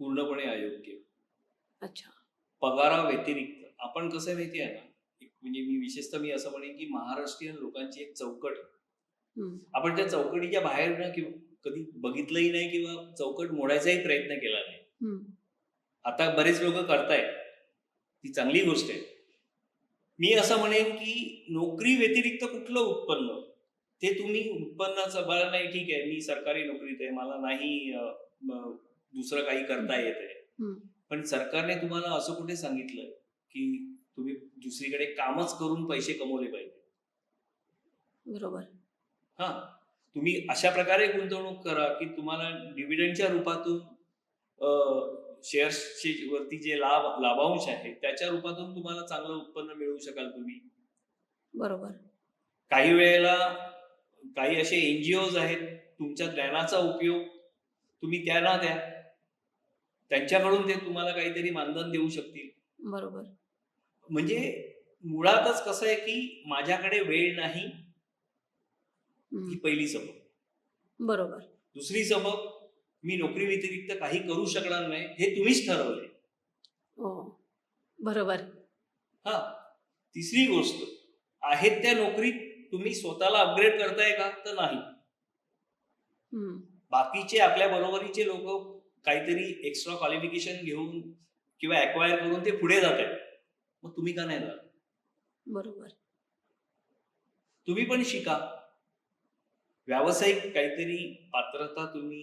पूर्णपणे अयोग्य. अच्छा. पगाराव्यतिरिक्त आपण कसं आहे माहिती आहे ना, एक म्हणजे मी असं म्हणेन, की महाराष्ट्रीयन लोकांची एक चौकट आहे. हं. आपण त्या चौकटीच्या बाहेर ना किंवा कधी बघितलंही नाही किंवा चौकट मोडायचाही प्रयत्न केला नाही. हं. आता बरेच लोकं करतायत. ती चांगली गोष्ट आहे. मी असं म्हणेन, की नोकरी व्यतिरिक्त कुठलं उत्पन्न, ते तुम्ही उत्पन्नाचं बरं नाही ठीक आहे, मी सरकारी नोकरीत आहे, मला नाही दुसरं काही हं. करता येत आहे. हं. पण सरकारने तुम्हाला असं कुठे सांगितलंय, की तुम्ही दुसरीकडे कामच करून पैसे कमवले पाहिजे. बरोबर. हां. तुम्ही अशा प्रकारे गुंतवणूक करा, की तुम्हाला डिव्हिडंडच्या रूपातून शेअर्सचे वरती जे लाभांश आहे, त्याच्या रूपातून तुम्हाला चांगलं उत्पन्न मिळवू शकाल तुम्ही. बरोबर. काही वेळेला काही असे एन-जी-ओज आहेत, तुमच्या ज्ञानाचा उपयोग तुम्ही त्यांना द्या. त्यांच्याकडून ते तुम्हाला काहीतरी मानधन देऊ शकतील. बरोबर. म्हणजे मुळातच कसं आहे, की माझ्याकडे वेळ नाही, हं. ही पहिली सबब. बरोबर. दुसरी सबब, मी नोकरी व्यतिरिक्त काही करू शकणार नाही, हे तुम्हीच ठरवलंय. हो. बरोबर. हां. तिसरी गोष्ट, आहेत त्या नोकरीत तुम्ही स्वतःला अपग्रेड करताय का? तर नाही. हं. बाकीचे आपल्या बरोबरीचे लोकं काहीतरी एक्स्ट्रा क्वालिफिकेशन घेऊन किंवा ॲक्वायर करून ते पुढे जातायत. मग तुम्ही का नाही जात? बरोबर. तुम्ही पण शिका. व्यावसायिक काहीतरी पात्रता तुम्ही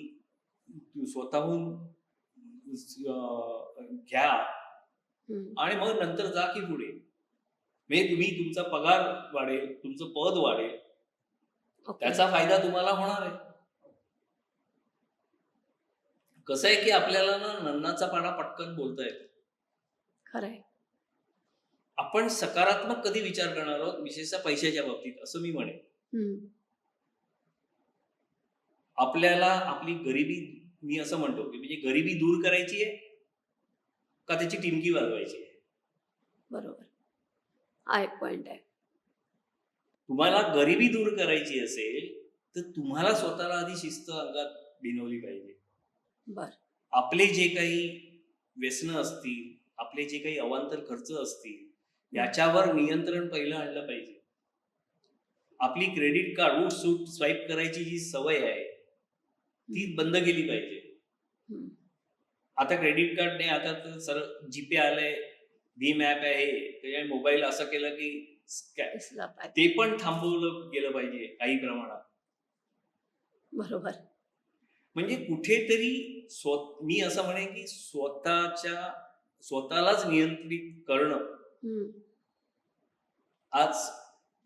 स्वतःहून घ्या हं. आणि मग नंतर जा की पुढे. म्हणजे तुम्ही तुमचा पगार वाढेल, तुमचं पद वाढेल, ओके. त्याचा फायदा तुम्हाला होणार आहे. कसं आहे की आपल्याला ना नन्नाचा पाडा पटकन बोलता येतो. खरंय. आपण सकारात्मक कधी विचार करणार आहोत, विशेषतः पैशाच्या बाबतीत, असं मी म्हणेन. हं. आपल्याला आपली गरिबी, मी असं म्हणतो की म्हणजे गरिबी दूर करायची आहे का त्याची टिमकी वाजवायची आहे? बरोबर. हा एक पॉइंट आहे. तुम्हाला गरिबी दूर करायची असेल तर तुम्हाला स्वतःला आधी शिस्त अंगात बिनवली पाहिजे. बरं. आपले जे काही व्यसनं असतील, आपले जे काही अवांतर खर्च असतील, याच्यावर नियंत्रण पहिलं आणलं पाहिजे. आपली क्रेडिट कार्ड सूट स्वाईप करायची जी सवय आहे ती बंद केली पाहिजे. हं. आता क्रेडिट कार्ड नाही, आता तर सरळ जीपे आलंय, भीम ऍप आहे, त्याच्या मोबाईल असं केलं की दिसला पाहिजे. ते पण थांबवलं गेलं पाहिजे काही प्रमाणात. बरोबर. म्हणजे कुठेतरी मी असं म्हणेन की स्वतःलाच नियंत्रित करणं हं. आज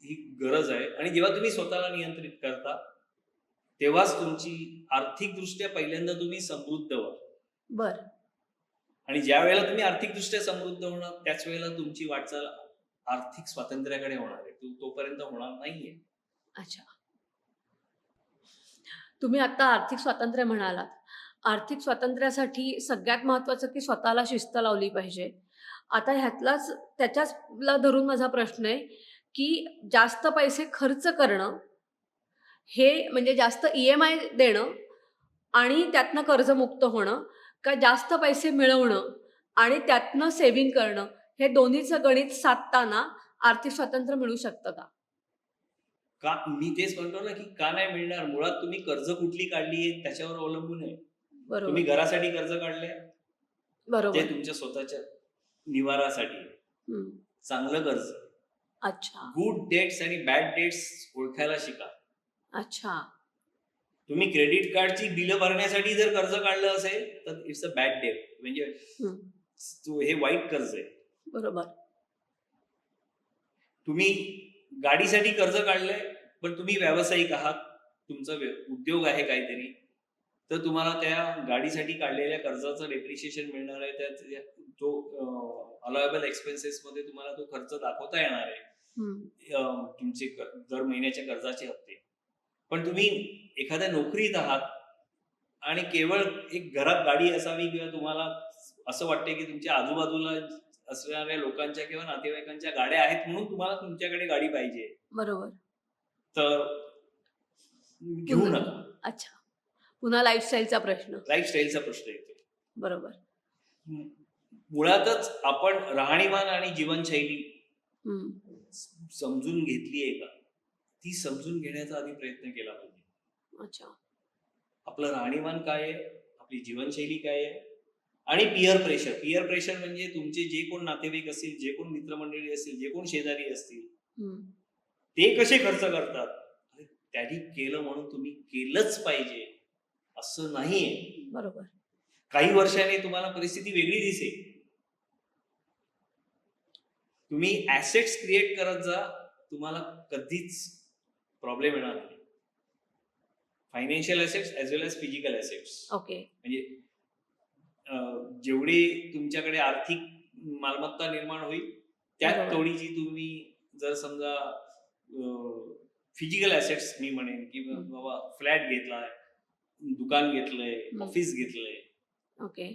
ही गरज आहे. आणि जेव्हा तुम्ही स्वतःला नियंत्रित करता तेव्हाच तुमची आर्थिकदृष्ट्या पहिल्यांदा तुम्ही समृद्ध व्हाल. बरं. आणि ज्या वेळेला तुम्ही आर्थिकदृष्ट्या समृद्ध होणार त्याच वेळेला तुमची वाटचाल आर्थिक स्वातंत्र्याकडे होणार आहे. तोपर्यंत होणार नाहीये. अच्छा. तुम्ही आता आर्थिक स्वातंत्र्य म्हणालात. आर्थिक स्वातंत्र्यासाठी सगळ्यात महत्त्वाचं की स्वतःला शिस्त लावली पाहिजे. आता ह्यातलाच त्याच्याचला धरून माझा प्रश्न आहे, की जास्त पैसे खर्च करणं, हे म्हणजे जास्त ई-एम-आय देणं आणि त्यातनं कर्जमुक्त होणं, का जास्त पैसे मिळवणं आणि त्यातनं सेव्हिंग करणं, हे दोन्हीचं गणित साधताना आर्थिक स्वातंत्र्य मिळू शकतं का? का मी तेच म्हणतो ना की का नाही मिळणार? मुळात तुम्ही कर्ज कुठली काढली आहे त्याच्यावर अवलंबून आहे. तुम्ही बरोबर. घरासाठी कर्ज काढले, ते बरोबर. तुमच्या स्वतःच्या निवारासाठी आहे. हं. चांगलं कर्ज. अच्छा. गुड डेट्स आणि बॅड डेट्स ओळखायला शिका. अच्छा. तुम्ही क्रेडिट कार्डची बिलं भरण्यासाठी जर कर्ज काढलं असेल तर इट्स अ बॅड डेट. म्हणजे हं. हे वाईट कर्ज आहे. बरोबर. तुम्ही गाडीसाठी कर्ज काढलंय पण तुम्ही व्यावसायिक आहात, तुमचा उद्योग आहे काहीतरी, तर तुम्हाला त्या गाडीसाठी काढलेल्या कर्जाचं डेप्रिशिएशन मिळणार आहे. तो अलाउएबल एक्सपेन्सेस मध्ये तुम्हाला तो खर्च दाखवता येणार आहे. हं. तुमचे दर महिन्याच्या कर्जाचे हप्ते. पण तुम्ही एखाद्या नोकरीत आहात आणि केवळ एक घरात गाडी असावी किंवा तुम्हाला असं वाटते की तुमच्या आजूबाजूला असणाऱ्या लोकांच्या किंवा नातेवाईकांच्या गाड्या आहेत म्हणून तुम्हाला तुमच्याकडे गाडी पाहिजे, बरोबर. तर घेऊ पुन्हा नका. अच्छा. पुन्हा लाईफस्टाईलचा प्रश्न. लाईफस्टाईलचा प्रश्न येतो. बरोबर. मुळातच आपण राहणीमान आणि जीवनशैली हं. समजून घेतली आहे का, ती समजून घेण्याचा आधी प्रयत्न केला पाहिजे. अच्छा. आपलं राहणीमान काय आहे, आपली जीवनशैली काय आहे, आणि पियर प्रेशर म्हणजे तुमचे जे कोण नातेवाईक असतील, जे कोण मित्रमंडळी असतील, जे कोण शेजारी असतील, हं. ते कसे खर्च करतात. अरे त्यांनी केलं म्हणून तुम्ही केलंच पाहिजे असं नाहीये. बरोबर. काही वर्षाने तुम्हाला परिस्थिती वेगळी दिसेल. तुम्ही ऍसेट्स क्रिएट करत जा, तुम्हाला कधीच प्रॉब्लेम येणार नाही. फायनान्शियल ऍसेट्स ऍज वेल एज फिजिकल ऍसेट्स. ओके. म्हणजे जेवढी तुमच्याकडे आर्थिक मालमत्ता निर्माण होईल त्याच बरोबर. तेवढीची तुम्ही जर समजा फिजिकल ऍसेट्स मी म्हणेन की हं. बाबा फ्लॅट घेतलाय, दुकान घेतलंय, हं. ऑफिस घेतलंय, ओके.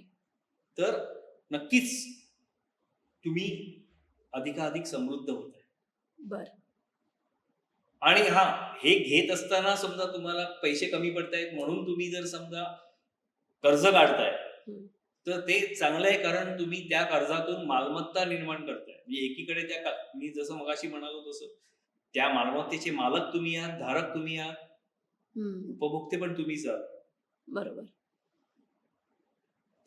तर नक्कीच तुम्ही अधिकाधिक समृद्ध होताय. बरं. आणि हा हे घेत असताना समजा तुम्हाला पैसे कमी पडतायत म्हणून तुम्ही जर समजा कर्ज काढताय हं. तर ते चांगलं आहे, कारण तुम्ही त्या कर्जातून मालमत्ता निर्माण करताय. म्हणजे एकीकडे मी जसं मगाशी म्हणालो तसं त्या मालमत्तेचे मालक तुम्ही आहात, धारक तुम्ही आहात, हं. उपभोक्ते पण तुम्हीच आहात. बरोबर.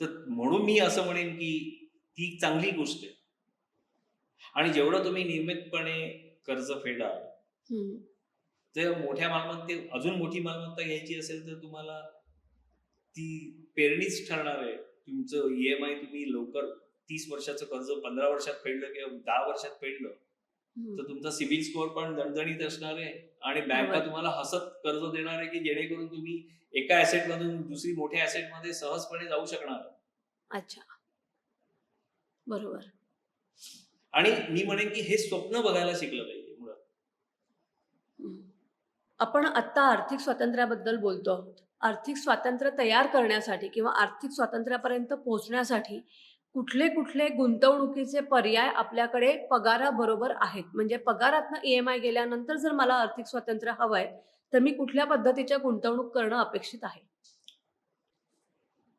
तर म्हणून मी असं म्हणेन की ती चांगली गोष्ट आहे. आणि जेवढं तुम्ही नियमितपणे कर्ज फेडाल, हं. जर मोठ्या अजून मोठी मालमत्ता घ्यायची असेल तर तुम्हाला ती पेरणीच ठरणार आहे. तुमचं ईएमआय तुम्ही लवकर 30 वर्षाचं कर्ज 15 वर्षात फेडलं किंवा 10 वर्षात फेडलं हम्म. तर तुमचा सिबिल स्कोअर पण दणदणीत असणार आहे आणि बँका बरोबर. तुम्हाला हसत कर्ज देणार आहे की जेणेकरून तुम्ही एका ऍसेट मधून दुसरी मोठ्या ऍसेट मध्ये सहजपणे जाऊ शकणार. अच्छा. बरोबर. आणि मी म्हणेन की हे स्वप्न बघायला शिकलं पाहिजे मुळात. हम्म. आपण आत्ता आर्थिक स्वातंत्र्याबद्दल बोलतो आहोत. आर्थिक स्वातंत्र्य तयार करण्यासाठी किंवा आर्थिक स्वातंत्र्यापर्यंत पोहोचण्यासाठी कुठले कुठले गुंतवणुकीचे पर्याय आपल्याकडे पगाराबरोबर आहेत? म्हणजे पगारातनं EMI गेल्यानंतर जर मला आर्थिक स्वातंत्र्य हवंय, तर मी कुठल्या पद्धतीच्या गुंतवणूक करणं अपेक्षित आहे?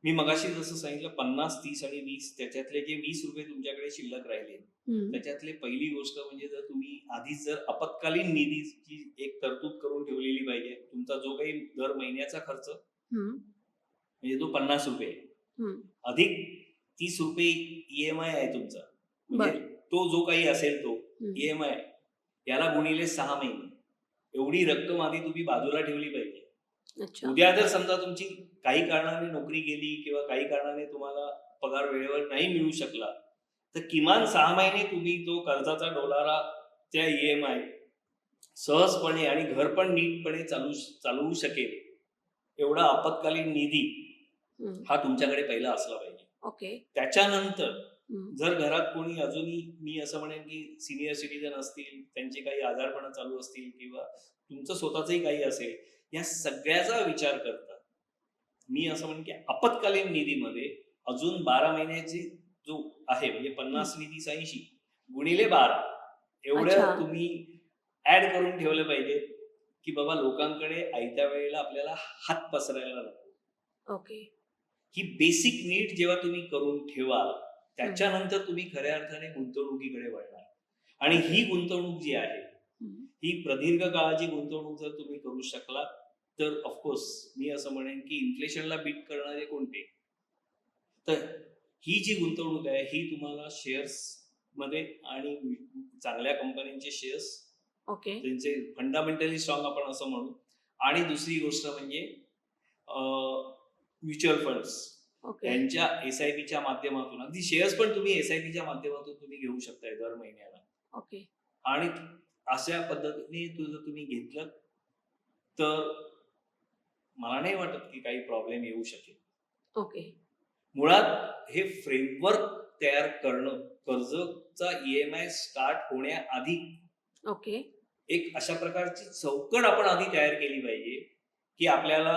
मी मगाशी जसं सांगितलं 50, 30 आणि 20 त्याच्यातले जे 20 रुपये तुमच्याकडे शिल्लक राहिले हम्म. त्याच्यातले पहिली गोष्ट म्हणजे जर तुम्ही आधीच जर आपत्कालीन निधीची एक तरतूद करून ठेवलेली पाहिजे. तुमचा जो काही दर महिन्याचा खर्च हम्म. म्हणजे तो 50 रुपये आहे. हम्म. अधिक 30 रुपये EMI आहे तुमचा. म्हणजे बरं. तो जो काही असेल तो हम्म. EMI याला गुणिले 6 महिने एवढी रक्कम आधी तुम्ही बाजूला ठेवली पाहिजे. अच्छा. उद्या जर समजा तुमची काही कारणाने नोकरी गेली किंवा काही कारणाने तुम्हाला पगार वेळेवर नाही मिळू शकला तर किमान 6 महिने तुम्ही तो कर्जाचा डोलारा त्या EMI सहजपणे आणि घर पण नीटपणे चालवू शकेल एवढा आपत्कालीन निधी हम्म. हा तुमच्याकडे पहिला असला पाहिजे. ओके. त्याच्यानंतर हम्म. जर घरात कोणी अजूनही मी असं म्हणेन की सिनियर सिटीजन असतील त्यांचे काही आजारपण चालू असतील किंवा तुमचं स्वतःचंही काही असेल या सगळ्याचा विचार करता मी असं म्हणेन की आपत्कालीन निधीमध्ये अजून 12 महिन्याची जो आहे म्हणजे 50 निधी 80 गुणिले 12 एवढं अच्छा. तुम्ही ऍड करून ठेवलं पाहिजे की बाबा लोकांकडे आयत्या वेळेला आपल्याला हात पसरायला नको. ओके. ही बेसिक नीड जेव्हा तुम्ही करून ठेवाल त्याच्यानंतर तुम्ही खऱ्या अर्थाने गुंतवणुकीकडे वळणार. आणि ही गुंतवणूक जी आहे हम्म. ही प्रदीर्घ काळाची गुंतवणूक जर तुम्ही करू शकलात तर ऑफकोर्स मी असं म्हणेन की इन्फ्लेशनला बीट करणारे कोणते तर ही जी गुंतवणूक आहे ही तुम्हाला शेअर्स मध्ये आणि चांगल्या कंपन्यांचे शेअर्स ओके. त्यांचे फंडामेंटली स्ट्रॉंग आपण असं म्हणू. आणि दुसरी गोष्ट म्हणजे म्युच्युअल फंड्स ओके. यांच्या SIPच्या माध्यमातून अगदी शेअर्स पण तुम्ही SIPच्या माध्यमातून तुम्ही घेऊ शकताय दर महिन्याला. ओके. आणि अशा पद्धतीने जर तुम्ही घेतलं तर मला नाही वाटत की काही प्रॉब्लेम येऊ शकेल. ओके. मुळात हे फ्रेमवर्क तयार करणं कर्जचा EMI स्टार्ट होण्याआधी ओके. एक अशा प्रकारची चौकट आपण आधी तयार केली पाहिजे की आपल्याला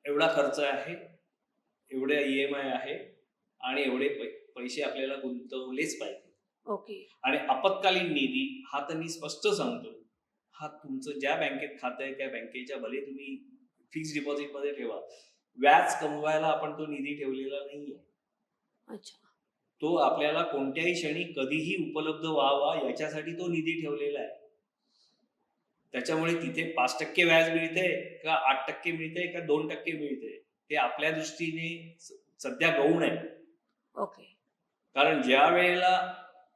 एवढा खर्च आहे एवढे EMI आहे आणि एवढे पैसे आपल्याला गुंतवलेच पाहिजे. ओके. आणि आपत्कालीन निधी हा तर मी स्पष्ट सांगतो हा तुमचं ज्या बँकेत खातं आहे त्या बँकेच्या भले तुम्ही फिक्स डिपॉझिट मध्ये ठेवा व्याज कमवायला आपण तो निधी ठेवलेला नाहीये. अच्छा. तो आपल्याला कोणत्याही क्षणी कधीही उपलब्ध व्हावा याच्यासाठी तो निधी ठेवलेला आहे. त्याच्यामुळे तिथे 5% व्याज मिळते का 8% मिळते का 2% मिळते हे आपल्या दृष्टीने सध्या गौण आहे. ओके. कारण ज्या वेळेला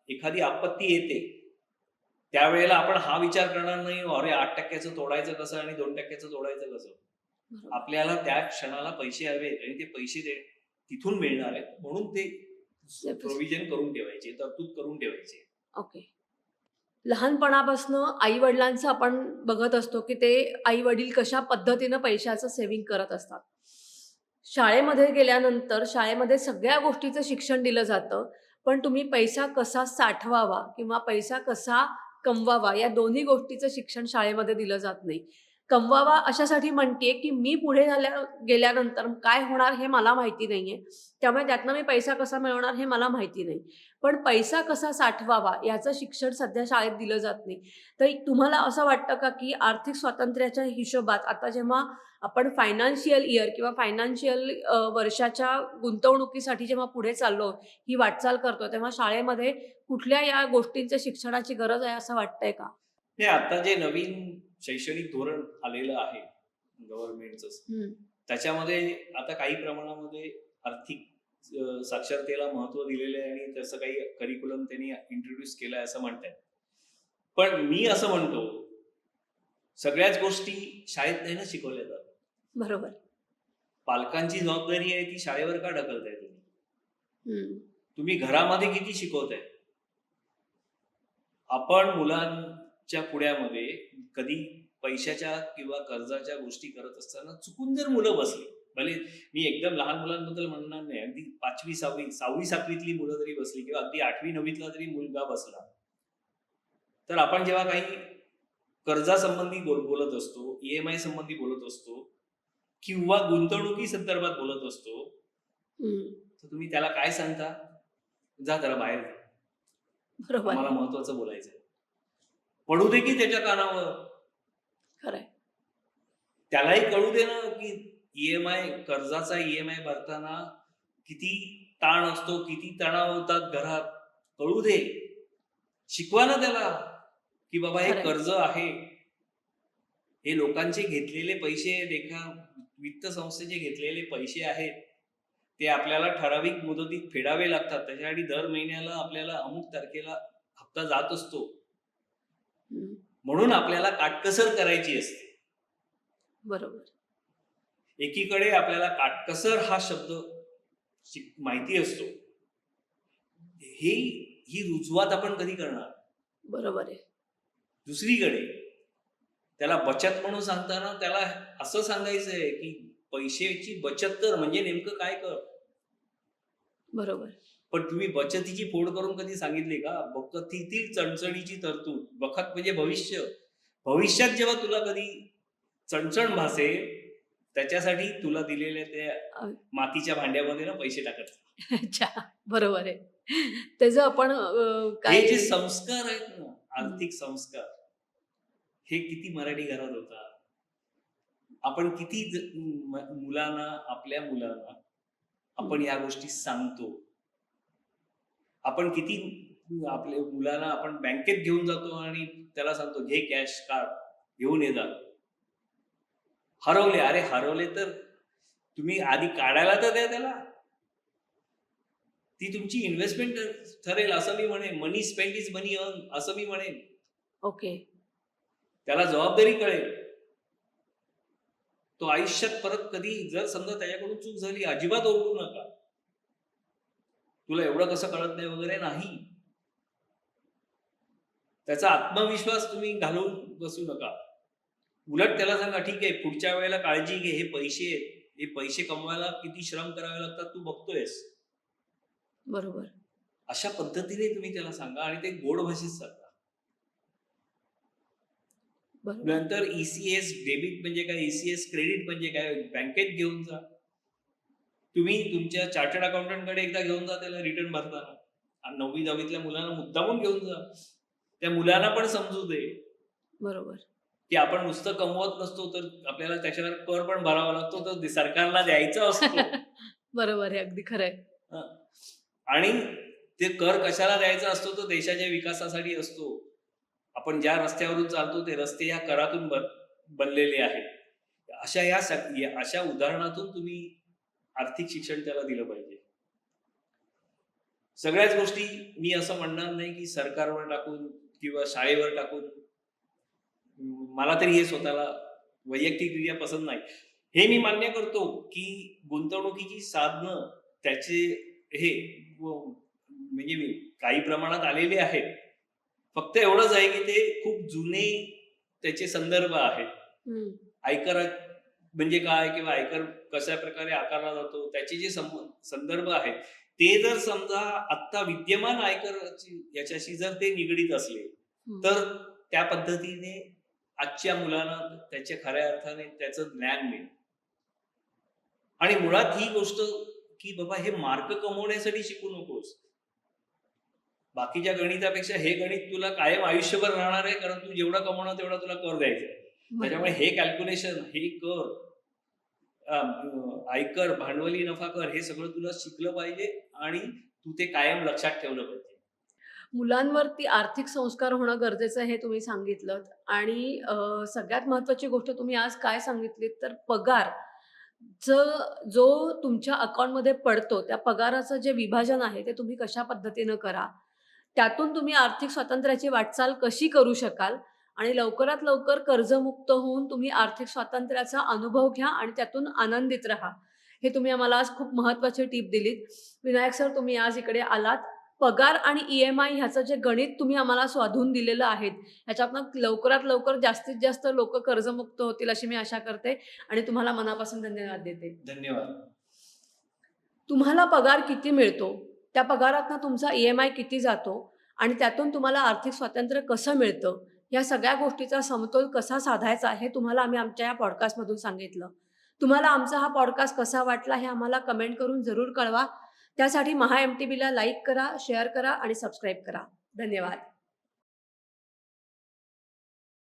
एखादी आपत्ती येते त्यावेळेला आपण हा विचार करणार नाही अरे 8%चं तोडायचं कसं आणि 2%चं तोडायचं कसं. बरोबर. आपल्याला त्या क्षणाला पैसे हवे आणि ते पैसे तिथून मिळणार आहेत म्हणून ते प्रोव्हिजन करून ठेवायचे तरतूद करून ठेवायचे. ओके. लहानपणापासनं आई वडिलांचं आपण बघत असतो की ते आई वडील कशा पद्धतीनं पैशाचं सेव्हिंग करत असतात. शाळेमध्ये गेल्यानंतर शाळेमध्ये सगळ्या गोष्टीचं शिक्षण दिलं जातं पण तुम्ही पैसा कसा साठवावा किंवा पैसा कसा कमवावा या दोन्ही गोष्टीचं शिक्षण शाळेमध्ये दिलं जात नाही. कमवावा अशासाठी म्हणते की मी पुढे गेल्यानंतर काय होणार हे मला माहिती नाहीये त्यामुळे त्यातनं मी पैसा कसा मिळवणार हे मला माहिती नाही. पण पैसा कसा साठवावा याचं शिक्षण सध्या शाळेत दिलं जात नाही. तर तुम्हाला असं वाटतं का की आर्थिक स्वातंत्र्याच्या हिशोबात आता जेव्हा आपण फायनान्शियल इयर किंवा फायनान्शियल वर्षाच्या गुंतवणुकीसाठी जेव्हा पुढे चाललो ही वाटचाल करतो तेव्हा शाळेमध्ये कुठल्या या गोष्टींच्या शिक्षणाची गरज आहे असं वाटतंय का? हे आता जे नवीन शैक्षणिक धोरण आलेलं आहे गव्हर्नमेंटचं त्याच्यामध्ये आता काही प्रमाणामध्ये आर्थिक साक्षरतेला महत्व दिलेलं आहे आणि तसं काही करिक्युलम त्यांनी इंट्रोड्यूस केलं आहे असं म्हणतात. पण मी असं म्हणतो सगळ्याच गोष्टी शाळेत नाही ना शिकवल्या जातात. बरोबर. पालकांची जबाबदारी आहे ती शाळेवर का ढकलताय तुम्ही? हम्म. तुम्ही घरामध्ये किती शिकवताय? आपण मुलांच्या पुढ्यामध्ये कधी पैशाच्या किंवा कर्जाच्या गोष्टी करत असताना चुकून जर मुलं बसली, भले मी एकदम लहान मुलांबद्दल म्हणणार नाही, अगदी 5वी 6वी 7वीतली मुलं जरी बसली किंवा अगदी 8वी 9वीतला जरी मुलगा बसला, तर आपण जेव्हा काही कर्जासंबंधी बोलत असतो, ईएमआय संबंधी बोलत असतो किंवा गुंतवणुकी संदर्भात बोलत असतो, हम्म. तर तुम्ही त्याला काय सांगता? जा जरा बाहेर जा, बरोबर आम्हाला आहे. महत्वाचं बोलायचं आहे. पडू दे की त्याच्या कानावर, खरंय. त्यालाही कळू दे ना की कर्जाचा ईएमआय भरताना किती ताण असतो, किती तणाव होतात घरात, कळू दे. शिकवा ना त्याला की बाबा हे खरंय. कर्ज आहे, हे लोकांचे घेतलेले पैसे आहेत, एका वित्त संस्थेचे घेतलेले पैसे आहेत, ते आपल्याला ठराविक मुदतीत फेडावे लागतात. त्याच्यासाठी दर महिन्याला आपल्याला अमुक तारखेला हप्ता जात असतो. हम्म. म्हणून आपल्याला काटकसर करायची असते. बरोबर. एकीकडे आपल्याला काटकसर हा शब्द माहिती असतो, ही रुजवात आपण कधी करणार? बरोबर आहे. दुसरीकडे त्याला बचत म्हणून सांगताना त्याला असं सांगायचंय की पैशाची बचत कर, म्हणजे नेमकं काय कर. बरोबर. पण तुम्ही बचतीची फोड करून कधी सांगितली का? बचतीतील चणचणीची तरतूद. बखत म्हणजे भविष्य. भविष्यात जेव्हा तुला कधी चणचण भासेल, त्याच्यासाठी तुला दिलेल्या त्या अ, मातीच्या भांड्यामध्ये ना पैसे टाकायचे. अच्छा. बरोबर आहे. त्याचं आपण हे काय जे संस्कार आहेत ना, हं. आर्थिक संस्कार, हे किती मराठी घरात होतात. आपण किती मुलांना, आपल्या मुलांना आपण या गोष्टी सांगतो. आपण किती आपल्या मुलांना आपण बँकेत घेऊन जातो आणि त्याला सांगतो, घे कॅश काढ, घेऊन ये जा. हरवले, अरे हरवले तर तुम्ही आधी काढायला तर द्या त्याला. ती तुमची इन्व्हेस्टमेंट ठरेल असं मी म्हणेन. मनी स्पेंड इज मनी अर्न असं मी म्हणेन. ओके. त्याला जबाबदारी कळेल. तो आयुष्यात परत कधी जर समजा त्याच्याकडून चूक झाली, अजिबात ओरडू नका. तुला एवढं कसं कळत नाही वगैरे नाही. त्याचा आत्मविश्वास तुम्ही घालून बसू नका. उलट त्याला सांगा, ठीक आहे, पुढच्या वेळेला काळजी घे, हे पैसे आहेत, हे पैसे कमवायला किती श्रम करावे लागतात तू बघतोयस. बरोबर. अशा पद्धतीने तुम्ही त्याला सांगा आणि ते गोड भाषेत सांगा. बरोबर. नंतर ईसीएस डेबिट म्हणजे काय, ईसीएस क्रेडिट म्हणजे काय, बँकेत घेऊन जा. तुम्ही तुमच्या चार्टर्ड अकाउंटंटकडे एकदा घेऊन जा त्याला रिटर्न भरताना. आणि 9वी 10वीतल्या मुलांना मुद्दामून घेऊन जा. त्या मुलांना पण समजू दे बरोबर. की आपण नुसतं कमवत नसतो, तर आपल्याला त्याच्यावर कर पण भरावा लागतो, तर सरकारला द्यायचा असतो. बरोबर आहे. अगदी खरं आहे. हं. आणि ते कर कशाला द्यायचा असतो, तो देशाच्या विकासासाठी असतो. आपण ज्या रस्त्यावरून चालतो ते रस्ते या करातून बनलेले आहेत. अशा उदाहरणातून तुम्ही आर्थिक शिक्षण त्याला दिलं पाहिजे. सगळ्याच गोष्टी मी असं म्हणणार नाही की सरकारवर टाकून किंवा शाळेवर टाकून. मला तरी हे स्वतःला वैयक्तिकरित्या पसंत नाही. हे मी मान्य करतो की गुंतवणुकीची साधनं त्याचे हे म्हणजे काही प्रमाणात आलेले आहेत. फक्त एवढंच आहे की ते खूप जुने त्याचे संदर्भ आहेत. हं. आयकर म्हणजे काय किंवा आयकर कशा प्रकारे आकारला जातो, त्याचे जे संदर्भ आहेत, ते जर समजा आत्ता विद्यमान आयकर याच्याशी जर ते निगडीत असले, हं. तर त्या पद्धतीने आजच्या मुलांना त्याच्या खऱ्या अर्थाने त्याचं ज्ञान मिळेल. आणि मुळात ही गोष्ट की बाबा हे मार्क कमवण्यासाठी शिकू नकोस. बाकीच्या गणितापेक्षा हे गणित तुला कायम आयुष्यभर राहणार आहे, कारण तू जेवढा कमवणार तेवढा तुला कर द्यायचा आहे. त्याच्यामुळे हे कॅल्क्युलेशन, हे कर, आयकर, भांडवली नफा कर, हे सगळं तुला शिकलं पाहिजे आणि तू ते कायम लक्षात ठेवलं पाहिजे. मुलांवरती आर्थिक संस्कार होणं गरजेचं आहे हे तुम्ही सांगितलंत आणि सगळ्यात महत्त्वाची गोष्ट तुम्ही आज काय सांगितलीत तर पगार जो तुमच्या अकाउंटमध्ये पडतो त्या पगाराचं जे विभाजन आहे ते तुम्ही कशा पद्धतीनं करा. त्यातून तुम्ही आर्थिक स्वातंत्र्याची वाटचाल कशी करू शकाल आणि लवकरात लवकर कर्जमुक्त होऊन तुम्ही आर्थिक स्वातंत्र्याचा अनुभव घ्या आणि त्यातून आनंदित राहा. हे तुम्ही आम्हाला आज खूप महत्त्वाची टिप दिलीत. विनायक सर, तुम्ही आज इकडे आलात पगार आणि EMI ह्याचं जे गणित तुम्ही आम्हाला शोधून दिलेलं आहे, ह्याच्यातनं लवकरात लवकर जास्तीत जास्त लोकं कर्जमुक्त होतील अशी मी आशा करते आणि तुम्हाला मनापासून धन्यवाद देते. धन्यवाद. तुम्हाला पगार किती मिळतो, त्या पगारातनं तुमचा EMI किती जातो आणि त्यातून तुम्हाला आर्थिक स्वातंत्र्य कसं मिळतं, या सगळ्या गोष्टीचा समतोल कसा साधायचा हे तुम्हाला आम्ही आमच्या या पॉडकास्टमधून सांगितलं. तुम्हाला आमचा हा पॉडकास्ट कसा वाटला हे आम्हाला कमेंट करून जरूर कळवा. त्यासाठी MHA MTBला लाईक करा, शेअर करा आणि सबस्क्राईब करा. धन्यवाद.